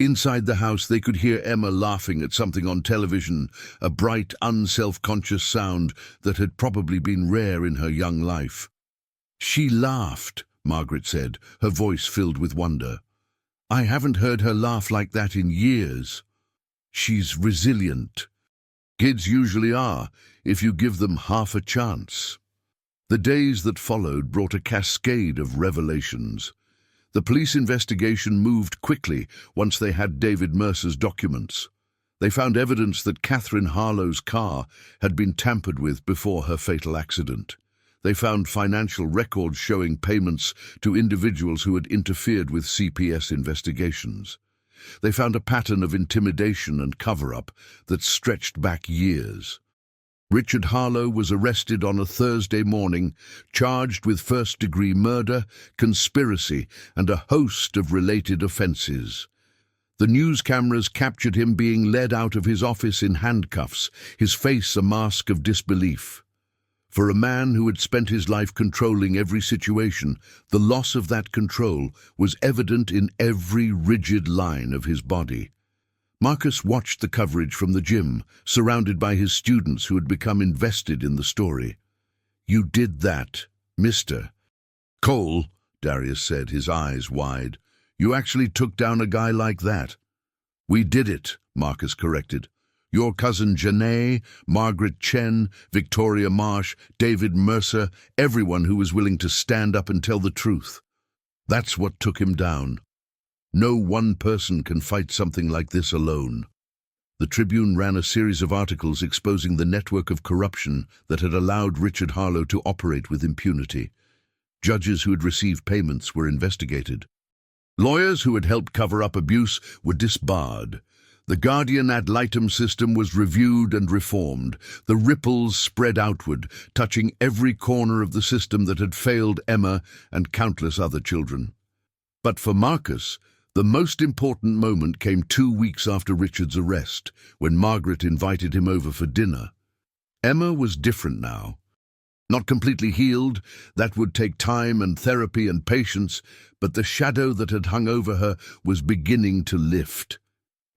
Inside the house, they could hear Emma laughing at something on television, a bright, unself-conscious sound that had probably been rare in her young life. She laughed, Margaret said, her voice filled with wonder. I haven't heard her laugh like that in years. She's resilient. Kids usually are, if you give them half a chance. The days that followed brought a cascade of revelations. The police investigation moved quickly once they had David Mercer's documents. They found evidence that Catherine Harlow's car had been tampered with before her fatal accident. They found financial records showing payments to individuals who had interfered with CPS investigations. They found a pattern of intimidation and cover-up that stretched back years. Richard Harlow was arrested on a Thursday morning, charged with first-degree murder, conspiracy, and a host of related offences. The news cameras captured him being led out of his office in handcuffs, his face a mask of disbelief. For a man who had spent his life controlling every situation, the loss of that control was evident in every rigid line of his body. Marcus watched the coverage from the gym, surrounded by his students who had become invested in the story. You did that, Mr. Cole, Darius said, his eyes wide. You actually took down a guy like that. We did it, Marcus corrected. Your cousin Janae, Margaret Chen, Victoria Marsh, David Mercer, everyone who was willing to stand up and tell the truth. That's what took him down. No one person can fight something like this alone. The Tribune ran a series of articles exposing the network of corruption that had allowed Richard Harlow to operate with impunity. Judges who had received payments were investigated. Lawyers who had helped cover up abuse were disbarred. The guardian ad litem system was reviewed and reformed. The ripples spread outward, touching every corner of the system that had failed Emma and countless other children. But for Marcus, the most important moment came 2 weeks after Richard's arrest, when Margaret invited him over for dinner. Emma was different now. Not completely healed, that would take time and therapy and patience, but the shadow that had hung over her was beginning to lift.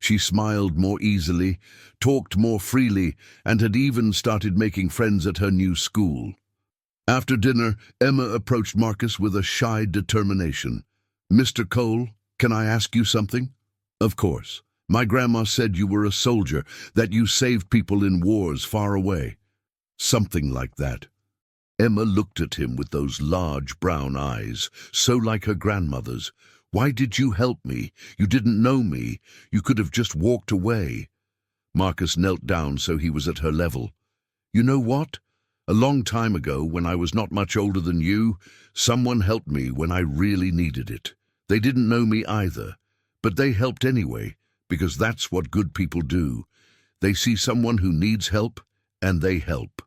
She smiled more easily, talked more freely, and had even started making friends at her new school. After dinner, Emma approached Marcus with a shy determination. Mr. Cole, can I ask you something? Of course. My grandma said you were a soldier, that you saved people in wars far away. Something like that. Emma looked at him with those large brown eyes, so like her grandmother's. Why did you help me? You didn't know me. You could have just walked away. Marcus knelt down so he was at her level. You know what? A long time ago, when I was not much older than you, someone helped me when I really needed it. They didn't know me either, but they helped anyway, because that's what good people do. They see someone who needs help, and they help.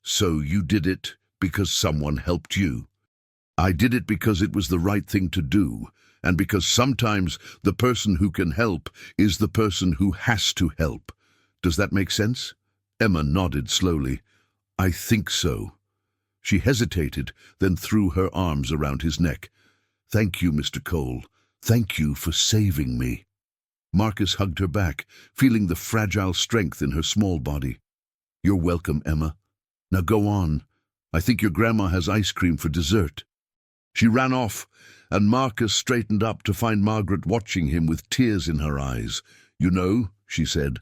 So you did it because someone helped you. I did it because it was the right thing to do, and because sometimes the person who can help is the person who has to help. Does that make sense? Emma nodded slowly. I think so. She hesitated, then threw her arms around his neck. Thank you, Mr. Cole. Thank you for saving me. Marcus hugged her back, feeling the fragile strength in her small body. You're welcome, Emma. Now go on. I think your grandma has ice cream for dessert. She ran off, and Marcus straightened up to find Margaret watching him with tears in her eyes. You know, she said,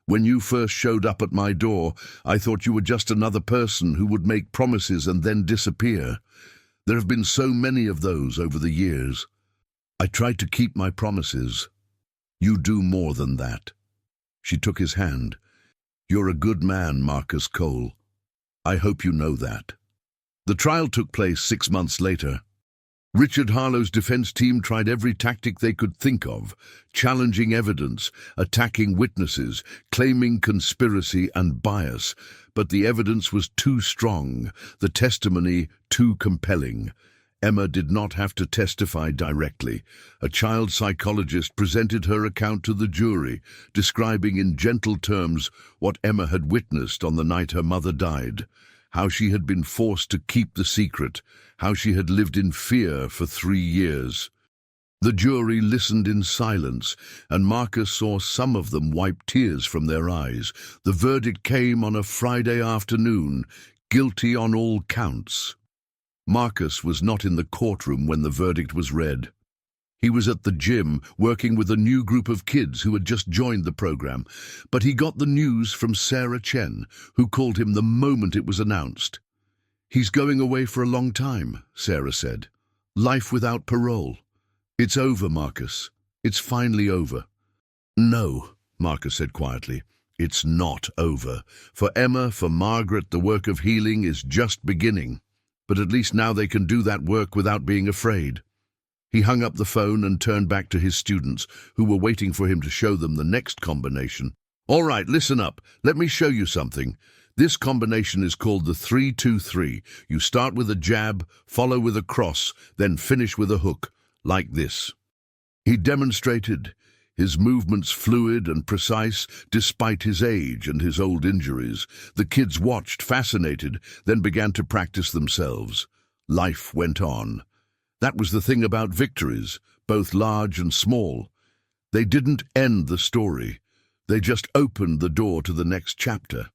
when you first showed up at my door, I thought you were just another person who would make promises and then disappear. There have been so many of those over the years. I tried to keep my promises. You do more than that. She took his hand. You're a good man, Marcus Cole. I hope you know that. The trial took place 6 months later. Richard Harlow's defense team tried every tactic they could think of, challenging evidence, attacking witnesses, claiming conspiracy and bias, but the evidence was too strong, the testimony too compelling. Emma did not have to testify directly. A child psychologist presented her account to the jury, describing in gentle terms what Emma had witnessed on the night her mother died, how she had been forced to keep the secret, how she had lived in fear for 3 years. The jury listened in silence, and Marcus saw some of them wipe tears from their eyes. The verdict came on a Friday afternoon, guilty on all counts. Marcus was not in the courtroom when the verdict was read. He was at the gym, working with a new group of kids who had just joined the program, but he got the news from Sarah Chen, who called him the moment it was announced. "He's going away for a long time," Sarah said. "Life without parole. It's over, Marcus. It's finally over." "No," Marcus said quietly. "It's not over. For Emma, for Margaret, the work of healing is just beginning. But at least now they can do that work without being afraid." He hung up the phone and turned back to his students, who were waiting for him to show them the next combination. "All right, listen up. Let me show you something. This combination is called the 3-2-3. You start with a jab, follow with a cross, then finish with a hook, like this." He demonstrated, his movements fluid and precise despite his age and his old injuries. The kids watched, fascinated, then began to practice themselves. Life went on. That was the thing about victories, both large and small. They didn't end the story. They just opened the door to the next chapter.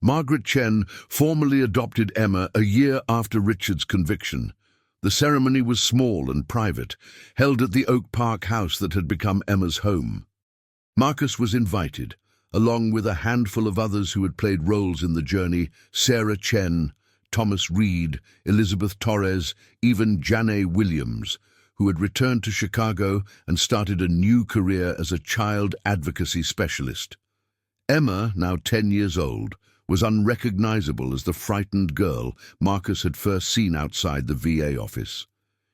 Margaret Chen formally adopted Emma a year after Richard's conviction. The ceremony was small and private, held at the Oak Park house that had become Emma's home. Marcus was invited, along with a handful of others who had played roles in the journey: Sarah Chen, Thomas Reed, Elizabeth Torres, even Janae Williams, who had returned to Chicago and started a new career as a child advocacy specialist. Emma, now 10 years old, was unrecognizable as the frightened girl Marcus had first seen outside the VA office.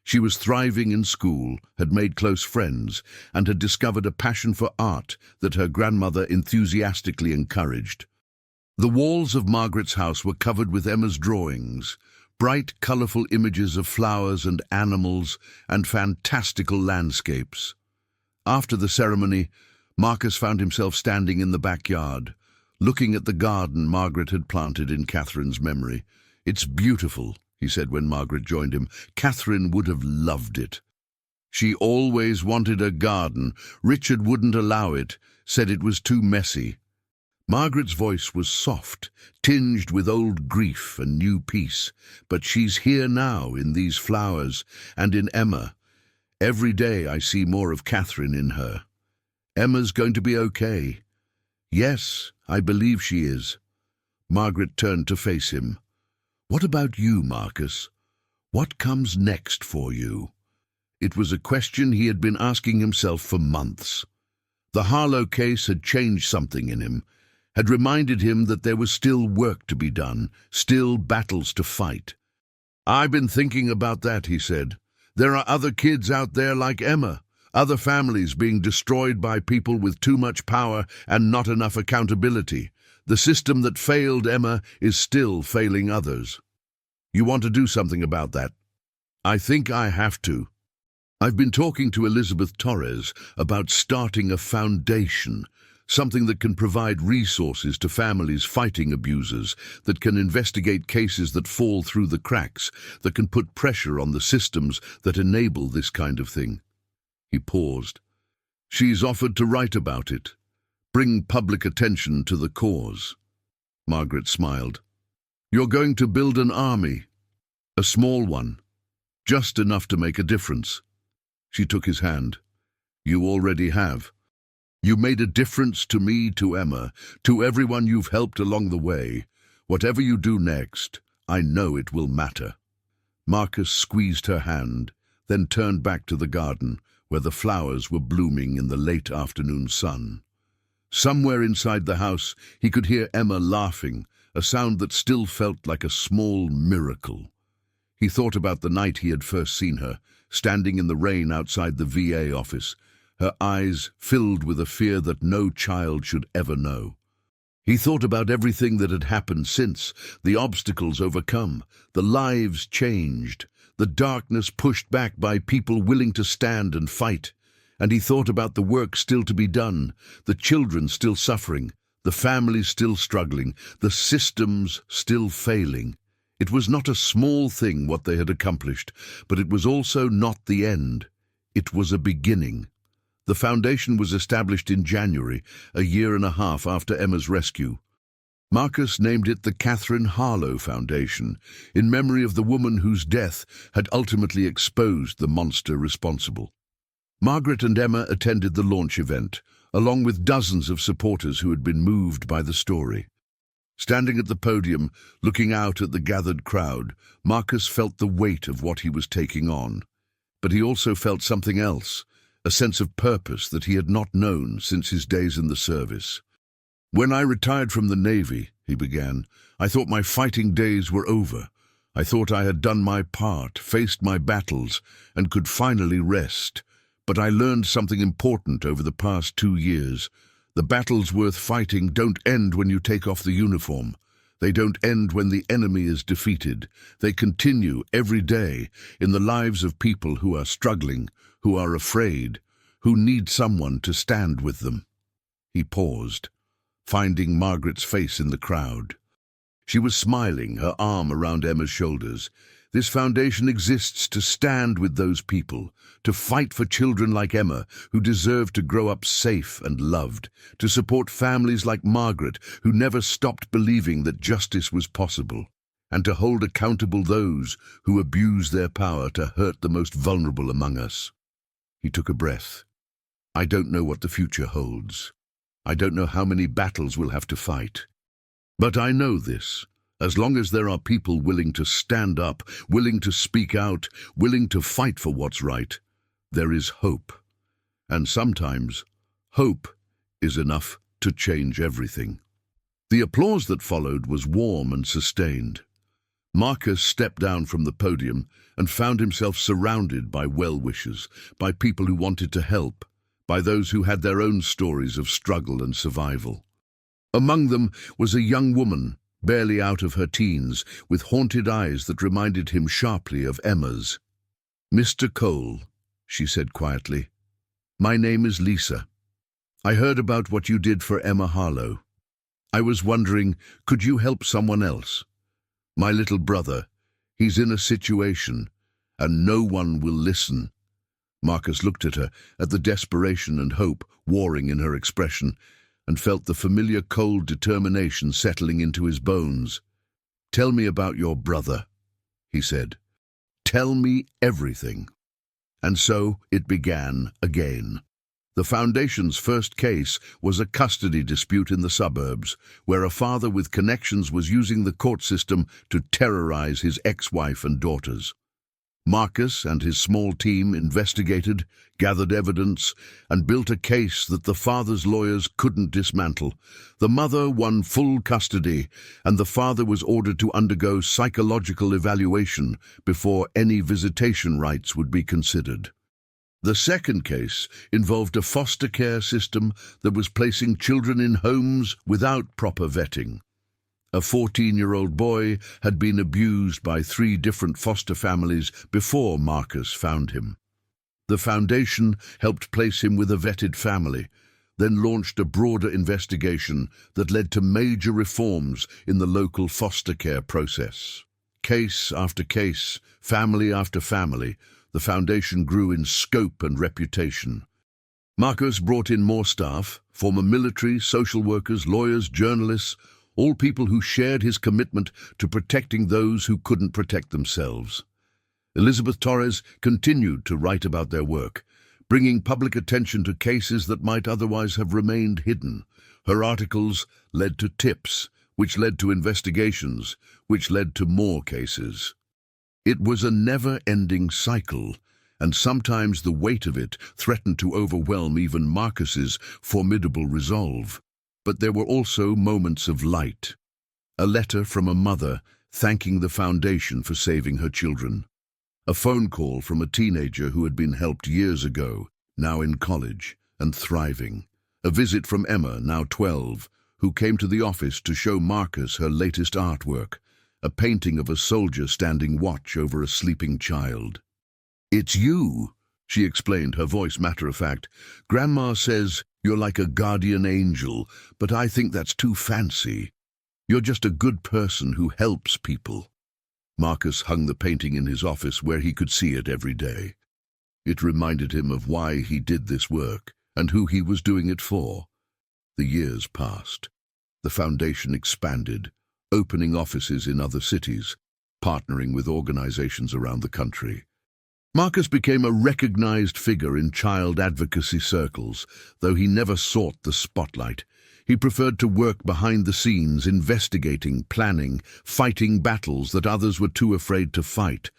She was thriving in school, had made close friends, and had discovered a passion for art that her grandmother enthusiastically encouraged. The walls of Margaret's house were covered with Emma's drawings, bright, colorful images of flowers and animals and fantastical landscapes. After the ceremony, Marcus found himself standing in the backyard, looking at the garden Margaret had planted in Catherine's memory. "It's beautiful," he said when Margaret joined him. "Catherine would have loved it. She always wanted a garden. Richard wouldn't allow it, said it was too messy." Margaret's voice was soft, tinged with old grief and new peace. "But she's here now, in these flowers, and in Emma. Every day I see more of Catherine in her. Emma's going to be okay." "Yes, I believe she is." Margaret turned to face him. "What about you, Marcus? What comes next for you?" It was a question he had been asking himself for months. The Harlow case had changed something in him, had reminded him that there was still work to be done, still battles to fight. "I've been thinking about that," he said. "There are other kids out there like Emma, other families being destroyed by people with too much power and not enough accountability. The system that failed Emma is still failing others. You want to do something about that?" "I think I have to. I've been talking to Elizabeth Torres about starting a foundation, something that can provide resources to families fighting abusers, that can investigate cases that fall through the cracks, that can put pressure on the systems that enable this kind of thing." He paused. "She's offered to write about it, bring public attention to the cause." Margaret smiled. "You're going to build an army, a small one, just enough to make a difference." She took his hand. "You already have. You made a difference to me, to Emma, to everyone you've helped along the way. Whatever you do next, I know it will matter." Marcus squeezed her hand, then turned back to the garden, where the flowers were blooming in the late afternoon sun. Somewhere inside the house, he could hear Emma laughing, a sound that still felt like a small miracle. He thought about the night he had first seen her, standing in the rain outside the VA office, her eyes filled with a fear that no child should ever know. He thought about everything that had happened since, the obstacles overcome, the lives changed, the darkness pushed back by people willing to stand and fight. And he thought about the work still to be done, the children still suffering, the families still struggling, the systems still failing. It was not a small thing what they had accomplished, but it was also not the end. It was a beginning. The foundation was established in January, a year and a half after Emma's rescue. Marcus named it the Catherine Harlow Foundation, in memory of the woman whose death had ultimately exposed the monster responsible. Margaret and Emma attended the launch event, along with dozens of supporters who had been moved by the story. Standing at the podium, looking out at the gathered crowd, Marcus felt the weight of what he was taking on. But he also felt something else, a sense of purpose that he had not known since his days in the service. "When I retired from the Navy," he began, "I thought my fighting days were over. I thought I had done my part, faced my battles, and could finally rest. But I learned something important over the past 2 years. The battles worth fighting don't end when you take off the uniform. They don't end when the enemy is defeated. They continue every day in the lives of people who are struggling, who are afraid, who need someone to stand with them." He paused, finding Margaret's face in the crowd. She was smiling, her arm around Emma's shoulders. This foundation exists to stand with those people, to fight for children like Emma, who deserve to grow up safe and loved, to support families like Margaret, who never stopped believing that justice was possible, and to hold accountable those who abuse their power to hurt the most vulnerable among us. He took a breath. "I don't know what the future holds. I don't know how many battles we'll have to fight. But I know this. As long as there are people willing to stand up, willing to speak out, willing to fight for what's right, there is hope. And sometimes, hope is enough to change everything." The applause that followed was warm and sustained. Marcus stepped down from the podium and found himself surrounded by well-wishers, by people who wanted to help, by those who had their own stories of struggle and survival. Among them was a young woman, barely out of her teens, with haunted eyes that reminded him sharply of Emma's. "Mr. Cole," she said quietly, "my name is Lisa. I heard about what you did for Emma Harlow. I was wondering, could you help someone else? My little brother, he's in a situation, and no one will listen." Marcus looked at her, at the desperation and hope warring in her expression, and felt the familiar cold determination settling into his bones. "Tell me about your brother," he said. "Tell me everything." And so it began again. The foundation's first case was a custody dispute in the suburbs, where a father with connections was using the court system to terrorize his ex-wife and daughters. Marcus and his small team investigated, gathered evidence, and built a case that the father's lawyers couldn't dismantle. The mother won full custody, and the father was ordered to undergo psychological evaluation before any visitation rights would be considered. The second case involved a foster care system that was placing children in homes without proper vetting. A 14-year-old boy had been abused by 3 different foster families before Marcus found him. The foundation helped place him with a vetted family, then launched a broader investigation that led to major reforms in the local foster care process. Case after case, family after family, the foundation grew in scope and reputation. Marcus brought in more staff, former military, social workers, lawyers, journalists, all people who shared his commitment to protecting those who couldn't protect themselves. Elizabeth Torres continued to write about their work, bringing public attention to cases that might otherwise have remained hidden. Her articles led to tips, which led to investigations, which led to more cases. It was a never-ending cycle, and sometimes the weight of it threatened to overwhelm even Marcus's formidable resolve. But there were also moments of light. A letter from a mother thanking the foundation for saving her children. A phone call from a teenager who had been helped years ago, now in college and thriving. A visit from Emma, now 12, who came to the office to show Marcus her latest artwork, a painting of a soldier standing watch over a sleeping child. "It's you," she explained, her voice matter-of-fact. "Grandma says you're like a guardian angel, but I think that's too fancy. You're just a good person who helps people." Marcus hung the painting in his office where he could see it every day. It reminded him of why he did this work and who he was doing it for. The years passed. The foundation expanded, opening offices in other cities, partnering with organizations around the country. Marcus became a recognized figure in child advocacy circles, though he never sought the spotlight. He preferred to work behind the scenes, investigating, planning, fighting battles that others were too afraid to fight.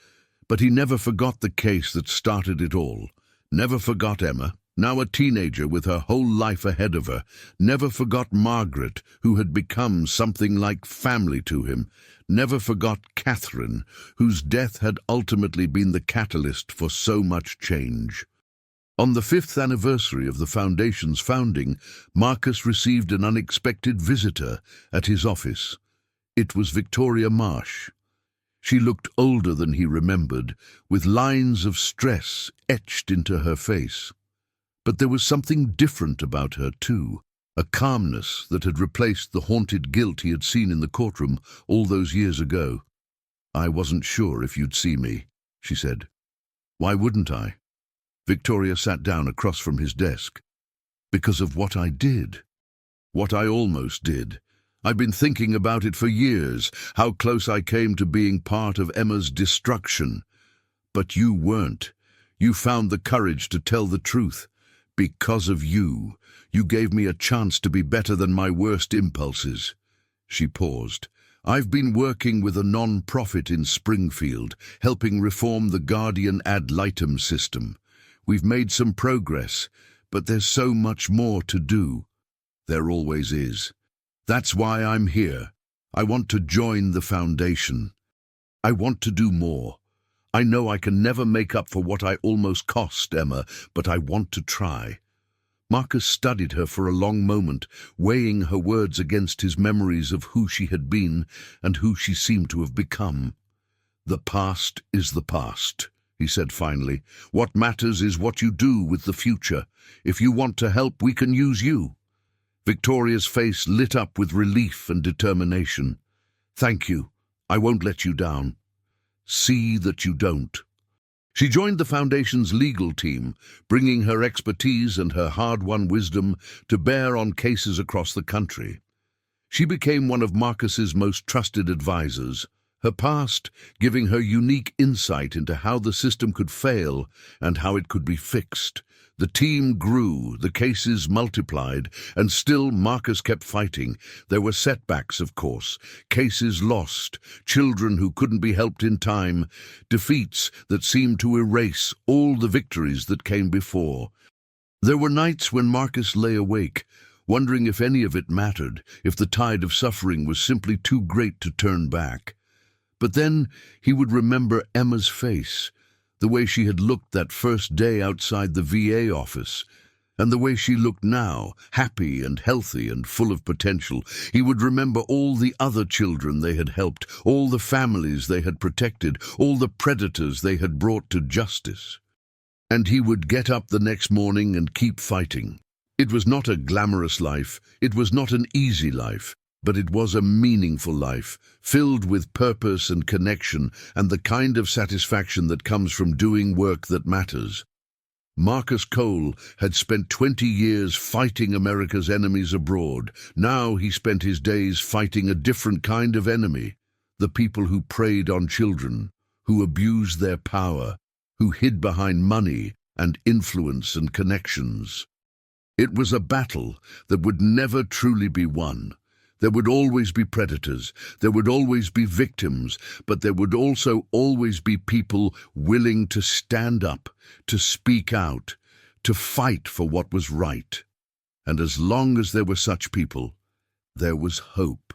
But he never forgot the case that started it all. Never forgot Emma, now a teenager with her whole life ahead of her. Never forgot Margaret, who had become something like family to him. Never forgot Catherine, whose death had ultimately been the catalyst for so much change. On the 5th anniversary of the Foundation's founding, Marcus received an unexpected visitor at his office. It was Victoria Marsh. She looked older than he remembered, with lines of stress etched into her face. But there was something different about her, too, a calmness that had replaced the haunted guilt he had seen in the courtroom all those years ago. "I wasn't sure if you'd see me," she said. "Why wouldn't I?" Victoria sat down across from his desk. "Because of what I did. What I almost did. I've been thinking about it for years, how close I came to being part of Emma's destruction. But you weren't. You found the courage to tell the truth. Because of you, you gave me a chance to be better than my worst impulses." She paused. "I've been working with a non-profit in Springfield, helping reform the guardian ad litem system. We've made some progress, but there's so much more to do." "There always is. That's why I'm here. I want to join the foundation. I want to do more. I know I can never make up for what I almost cost Emma, but I want to try." Marcus studied her for a long moment, weighing her words against his memories of who she had been and who she seemed to have become. "The past is the past," he said finally. "What matters is what you do with the future. If you want to help, we can use you." Victoria's face lit up with relief and determination. "Thank you. I won't let you down." "See that you don't." She joined the Foundation's legal team, bringing her expertise and her hard-won wisdom to bear on cases across the country. She became one of Marcus's most trusted advisors, her past giving her unique insight into how the system could fail and how it could be fixed. The team grew, the cases multiplied, and still Marcus kept fighting. There were setbacks, of course, cases lost, children who couldn't be helped in time, defeats that seemed to erase all the victories that came before. There were nights when Marcus lay awake, wondering if any of it mattered, if the tide of suffering was simply too great to turn back. But then he would remember Emma's face, the way she had looked that first day outside the VA office, and the way she looked now, happy and healthy and full of potential. He would remember all the other children they had helped, all the families they had protected, all the predators they had brought to justice. And he would get up the next morning and keep fighting. It was not a glamorous life, it was not an easy life, but it was a meaningful life, filled with purpose and connection and the kind of satisfaction that comes from doing work that matters. Marcus Cole had spent 20 years fighting America's enemies abroad. Now he spent his days fighting a different kind of enemy, the people who preyed on children, who abused their power, who hid behind money and influence and connections. It was a battle that would never truly be won. There would always be predators, there would always be victims, but there would also always be people willing to stand up, to speak out, to fight for what was right. And as long as there were such people, there was hope.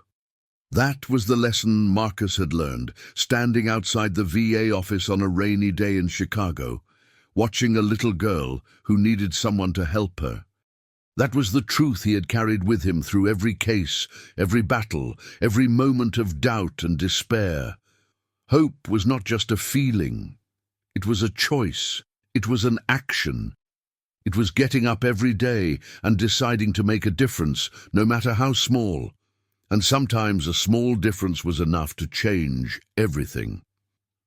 That was the lesson Marcus had learned, standing outside the VA office on a rainy day in Chicago, watching a little girl who needed someone to help her. That was the truth he had carried with him through every case, every battle, every moment of doubt and despair. Hope was not just a feeling. It was a choice. It was an action. It was getting up every day and deciding to make a difference, no matter how small. And sometimes a small difference was enough to change everything.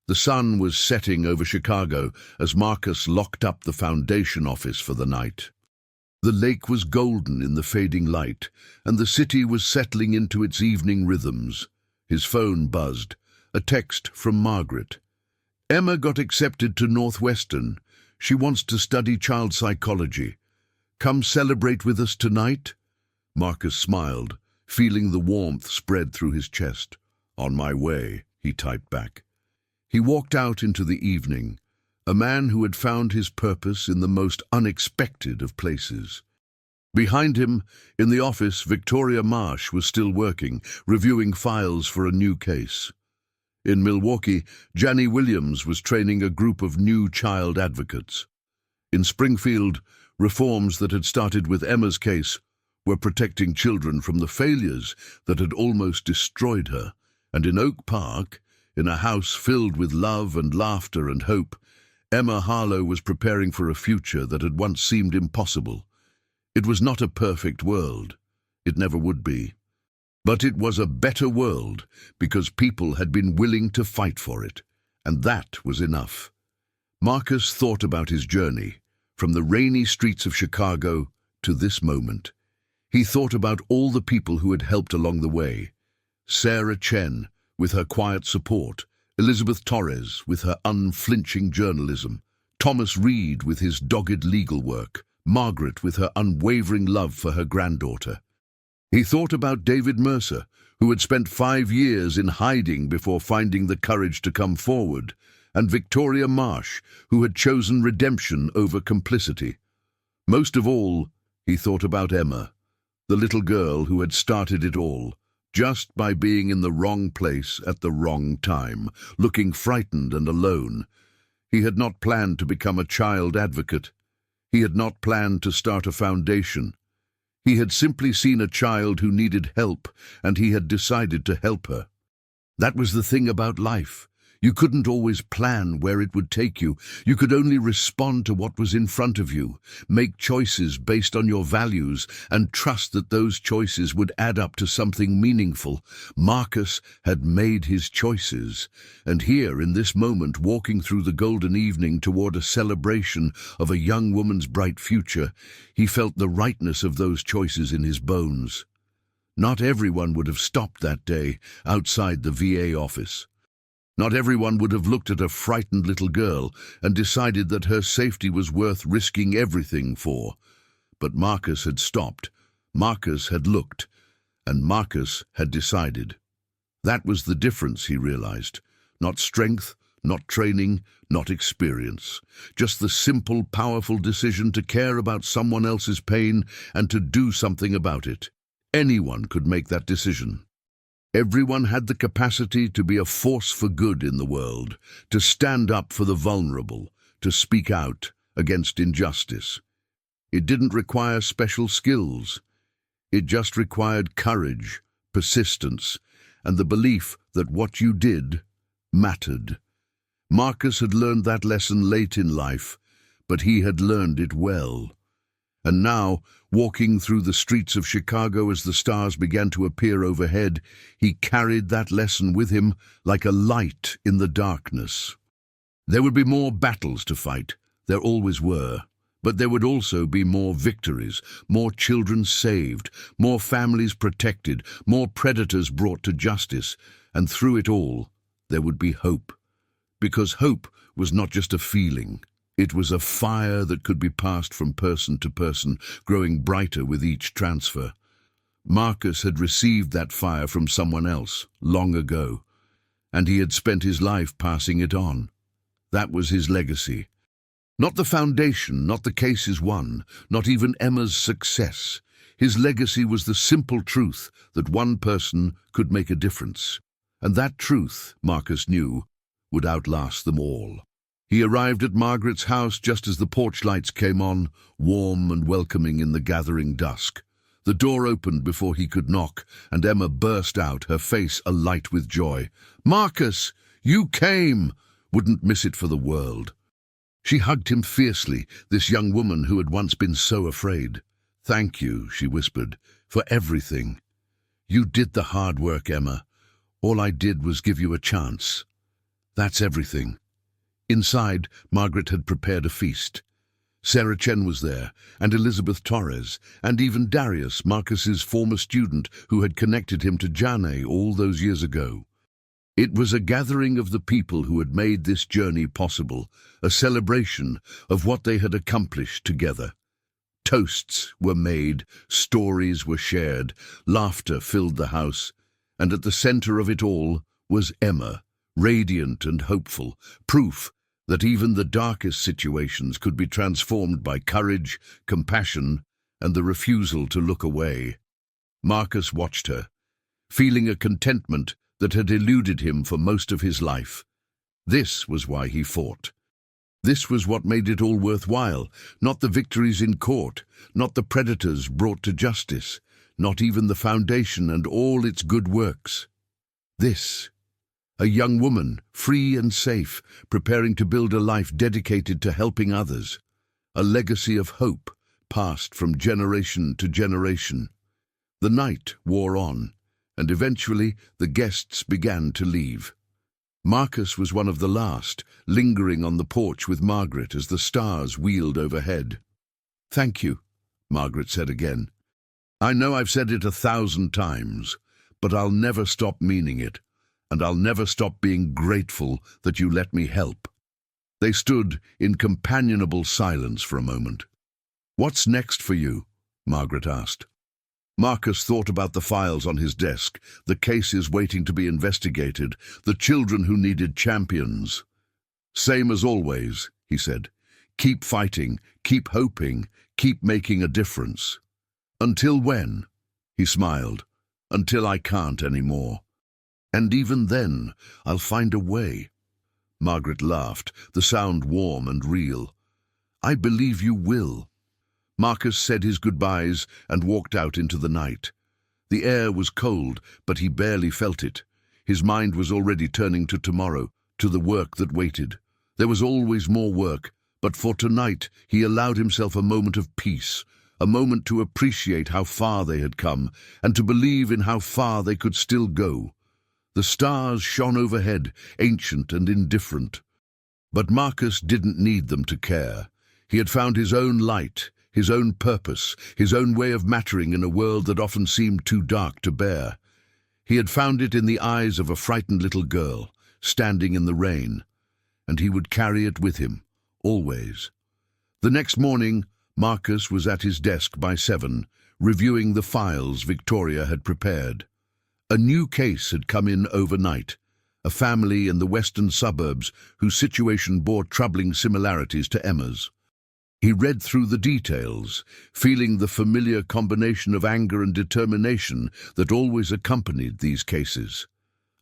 The sun was setting over Chicago as Marcus locked up the foundation office for the night. The lake was golden in the fading light, and the city was settling into its evening rhythms. His phone buzzed, a text from Margaret. "Emma got accepted to Northwestern. She wants to study child psychology. Come celebrate with us tonight?" Marcus smiled, feeling the warmth spread through his chest. "On my way," he typed back. He walked out into the evening, a man who had found his purpose in the most unexpected of places. Behind him, in the office, Victoria Marsh was still working, reviewing files for a new case. In Milwaukee, Janny Williams was training a group of new child advocates. In Springfield, reforms that had started with Emma's case were protecting children from the failures that had almost destroyed her. And in Oak Park, in a house filled with love and laughter and hope, Emma Harlow was preparing for a future that had once seemed impossible. It was not a perfect world. It never would be. But it was a better world because people had been willing to fight for it, and that was enough. Marcus thought about his journey, from the rainy streets of Chicago to this moment. He thought about all the people who had helped along the way. Sarah Chen, with her quiet support, Elizabeth Torres with her unflinching journalism, Thomas Reed with his dogged legal work, Margaret with her unwavering love for her granddaughter. He thought about David Mercer, who had spent 5 years in hiding before finding the courage to come forward, and Victoria Marsh, who had chosen redemption over complicity. Most of all, he thought about Emma, the little girl who had started it all, just by being in the wrong place at the wrong time, looking frightened and alone. He had not planned to become a child advocate. He had not planned to start a foundation. He had simply seen a child who needed help, and he had decided to help her. That was the thing about life. You couldn't always plan where it would take you. You could only respond to what was in front of you, make choices based on your values, and trust that those choices would add up to something meaningful. Marcus had made his choices, and here, in this moment, walking through the golden evening toward a celebration of a young woman's bright future, he felt the rightness of those choices in his bones. Not everyone would have stopped that day outside the VA office. Not everyone would have looked at a frightened little girl and decided that her safety was worth risking everything for. But Marcus had stopped, Marcus had looked, and Marcus had decided. That was the difference, he realized. Not strength, not training, not experience. Just the simple, powerful decision to care about someone else's pain and to do something about it. Anyone could make that decision. Everyone had the capacity to be a force for good in the world, to stand up for the vulnerable, to speak out against injustice. It didn't require special skills. It just required courage, persistence, and the belief that what you did mattered. Marcus had learned that lesson late in life, but he had learned it well. And now, walking through the streets of Chicago as the stars began to appear overhead, he carried that lesson with him like a light in the darkness. There would be more battles to fight, there always were, but there would also be more victories, more children saved, more families protected, more predators brought to justice, and through it all, there would be hope. Because hope was not just a feeling. It was a fire that could be passed from person to person, growing brighter with each transfer. Marcus had received that fire from someone else, long ago, and he had spent his life passing it on. That was his legacy. Not the foundation, not the cases won, not even Emma's success. His legacy was the simple truth that one person could make a difference. And that truth, Marcus knew, would outlast them all. He arrived at Margaret's house just as the porch lights came on, warm and welcoming in the gathering dusk. The door opened before he could knock, and Emma burst out, her face alight with joy. "Marcus, you came!" Wouldn't miss it for the world. She hugged him fiercely, this young woman who had once been so afraid. "Thank you," she whispered, "for everything. You did the hard work, Emma. All I did was give you a chance. That's everything." Inside, Margaret had prepared a feast. Sarah Chen was there, and Elizabeth Torres, and even Darius, Marcus's former student who had connected him to Jane all those years ago. It was a gathering of the people who had made this journey possible, a celebration of what they had accomplished together. Toasts were made, stories were shared, laughter filled the house, and at the center of it all was Emma, radiant and hopeful, proof that even the darkest situations could be transformed by courage, compassion, and the refusal to look away. Marcus watched her, feeling a contentment that had eluded him for most of his life. This was why he fought. This was what made it all worthwhile, not the victories in court, not the predators brought to justice, not even the foundation and all its good works. This, a young woman, free and safe, preparing to build a life dedicated to helping others, a legacy of hope passed from generation to generation. The night wore on, and eventually the guests began to leave. Marcus was one of the last, lingering on the porch with Margaret as the stars wheeled overhead. "Thank you," Margaret said again. "I know I've said it 1,000 times, but I'll never stop meaning it, and I'll never stop being grateful that you let me help." They stood in companionable silence for a moment. "What's next for you?" Margaret asked. Marcus thought about the files on his desk, the cases waiting to be investigated, the children who needed champions. "Same as always," he said. "Keep fighting, keep hoping, keep making a difference." "Until when?" He smiled. "Until I can't anymore. And even then, I'll find a way." Margaret laughed, the sound warm and real. "I believe you will." Marcus said his goodbyes and walked out into the night. The air was cold, but he barely felt it. His mind was already turning to tomorrow, to the work that waited. There was always more work, but for tonight he allowed himself a moment of peace, a moment to appreciate how far they had come, and to believe in how far they could still go. The stars shone overhead, ancient and indifferent. But Marcus didn't need them to care. He had found his own light, his own purpose, his own way of mattering in a world that often seemed too dark to bear. He had found it in the eyes of a frightened little girl, standing in the rain, and he would carry it with him, always. The next morning, Marcus was at his desk by 7, reviewing the files Victoria had prepared. A new case had come in overnight, a family in the western suburbs whose situation bore troubling similarities to Emma's. He read through the details, feeling the familiar combination of anger and determination that always accompanied these cases.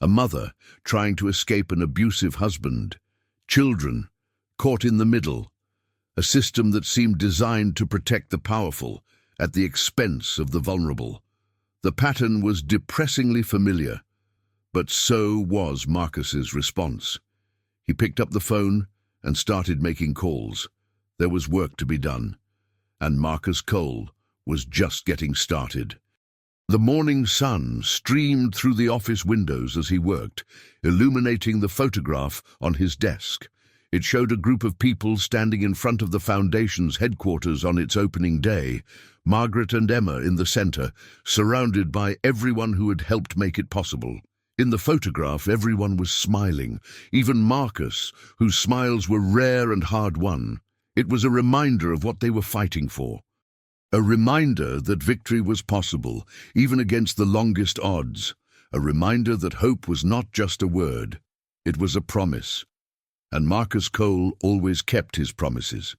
A mother trying to escape an abusive husband, children caught in the middle, a system that seemed designed to protect the powerful at the expense of the vulnerable. The pattern was depressingly familiar, but so was Marcus's response. He picked up the phone and started making calls. There was work to be done, and Marcus Cole was just getting started. The morning sun streamed through the office windows as he worked, illuminating the photograph on his desk. It showed a group of people standing in front of the Foundation's headquarters on its opening day, Margaret and Emma in the center, surrounded by everyone who had helped make it possible. In the photograph, everyone was smiling, even Marcus, whose smiles were rare and hard-won. It was a reminder of what they were fighting for. A reminder that victory was possible, even against the longest odds. A reminder that hope was not just a word, it was a promise. And Marcus Cole always kept his promises.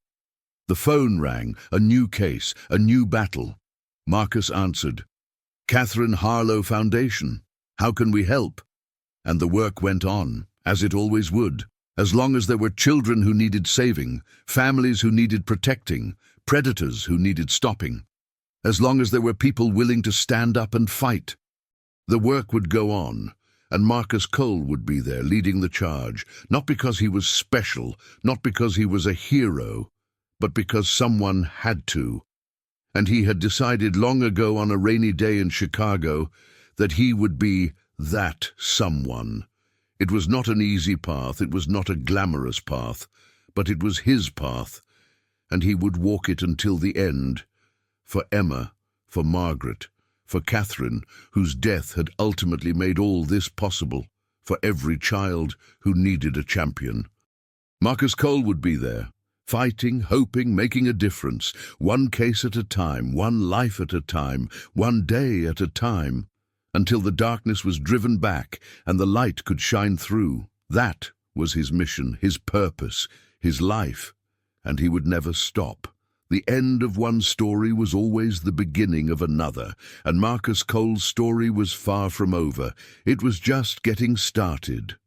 The phone rang, a new case, a new battle. Marcus answered, "Catherine Harlow Foundation. How can we help?" And the work went on, as it always would. As long as there were children who needed saving, families who needed protecting, predators who needed stopping. As long as there were people willing to stand up and fight. The work would go on, and Marcus Cole would be there leading the charge, not because he was special, not because he was a hero, but because someone had to. And he had decided long ago on a rainy day in Chicago that he would be that someone. It was not an easy path, it was not a glamorous path, but it was his path, and he would walk it until the end, for Emma, for Margaret, for Catherine, whose death had ultimately made all this possible, for every child who needed a champion. Marcus Cole would be there, fighting, hoping, making a difference, one case at a time, one life at a time, one day at a time, until the darkness was driven back and the light could shine through. That was his mission, his purpose, his life, and he would never stop. The end of one story was always the beginning of another, and Marcus Cole's story was far from over. It was just getting started.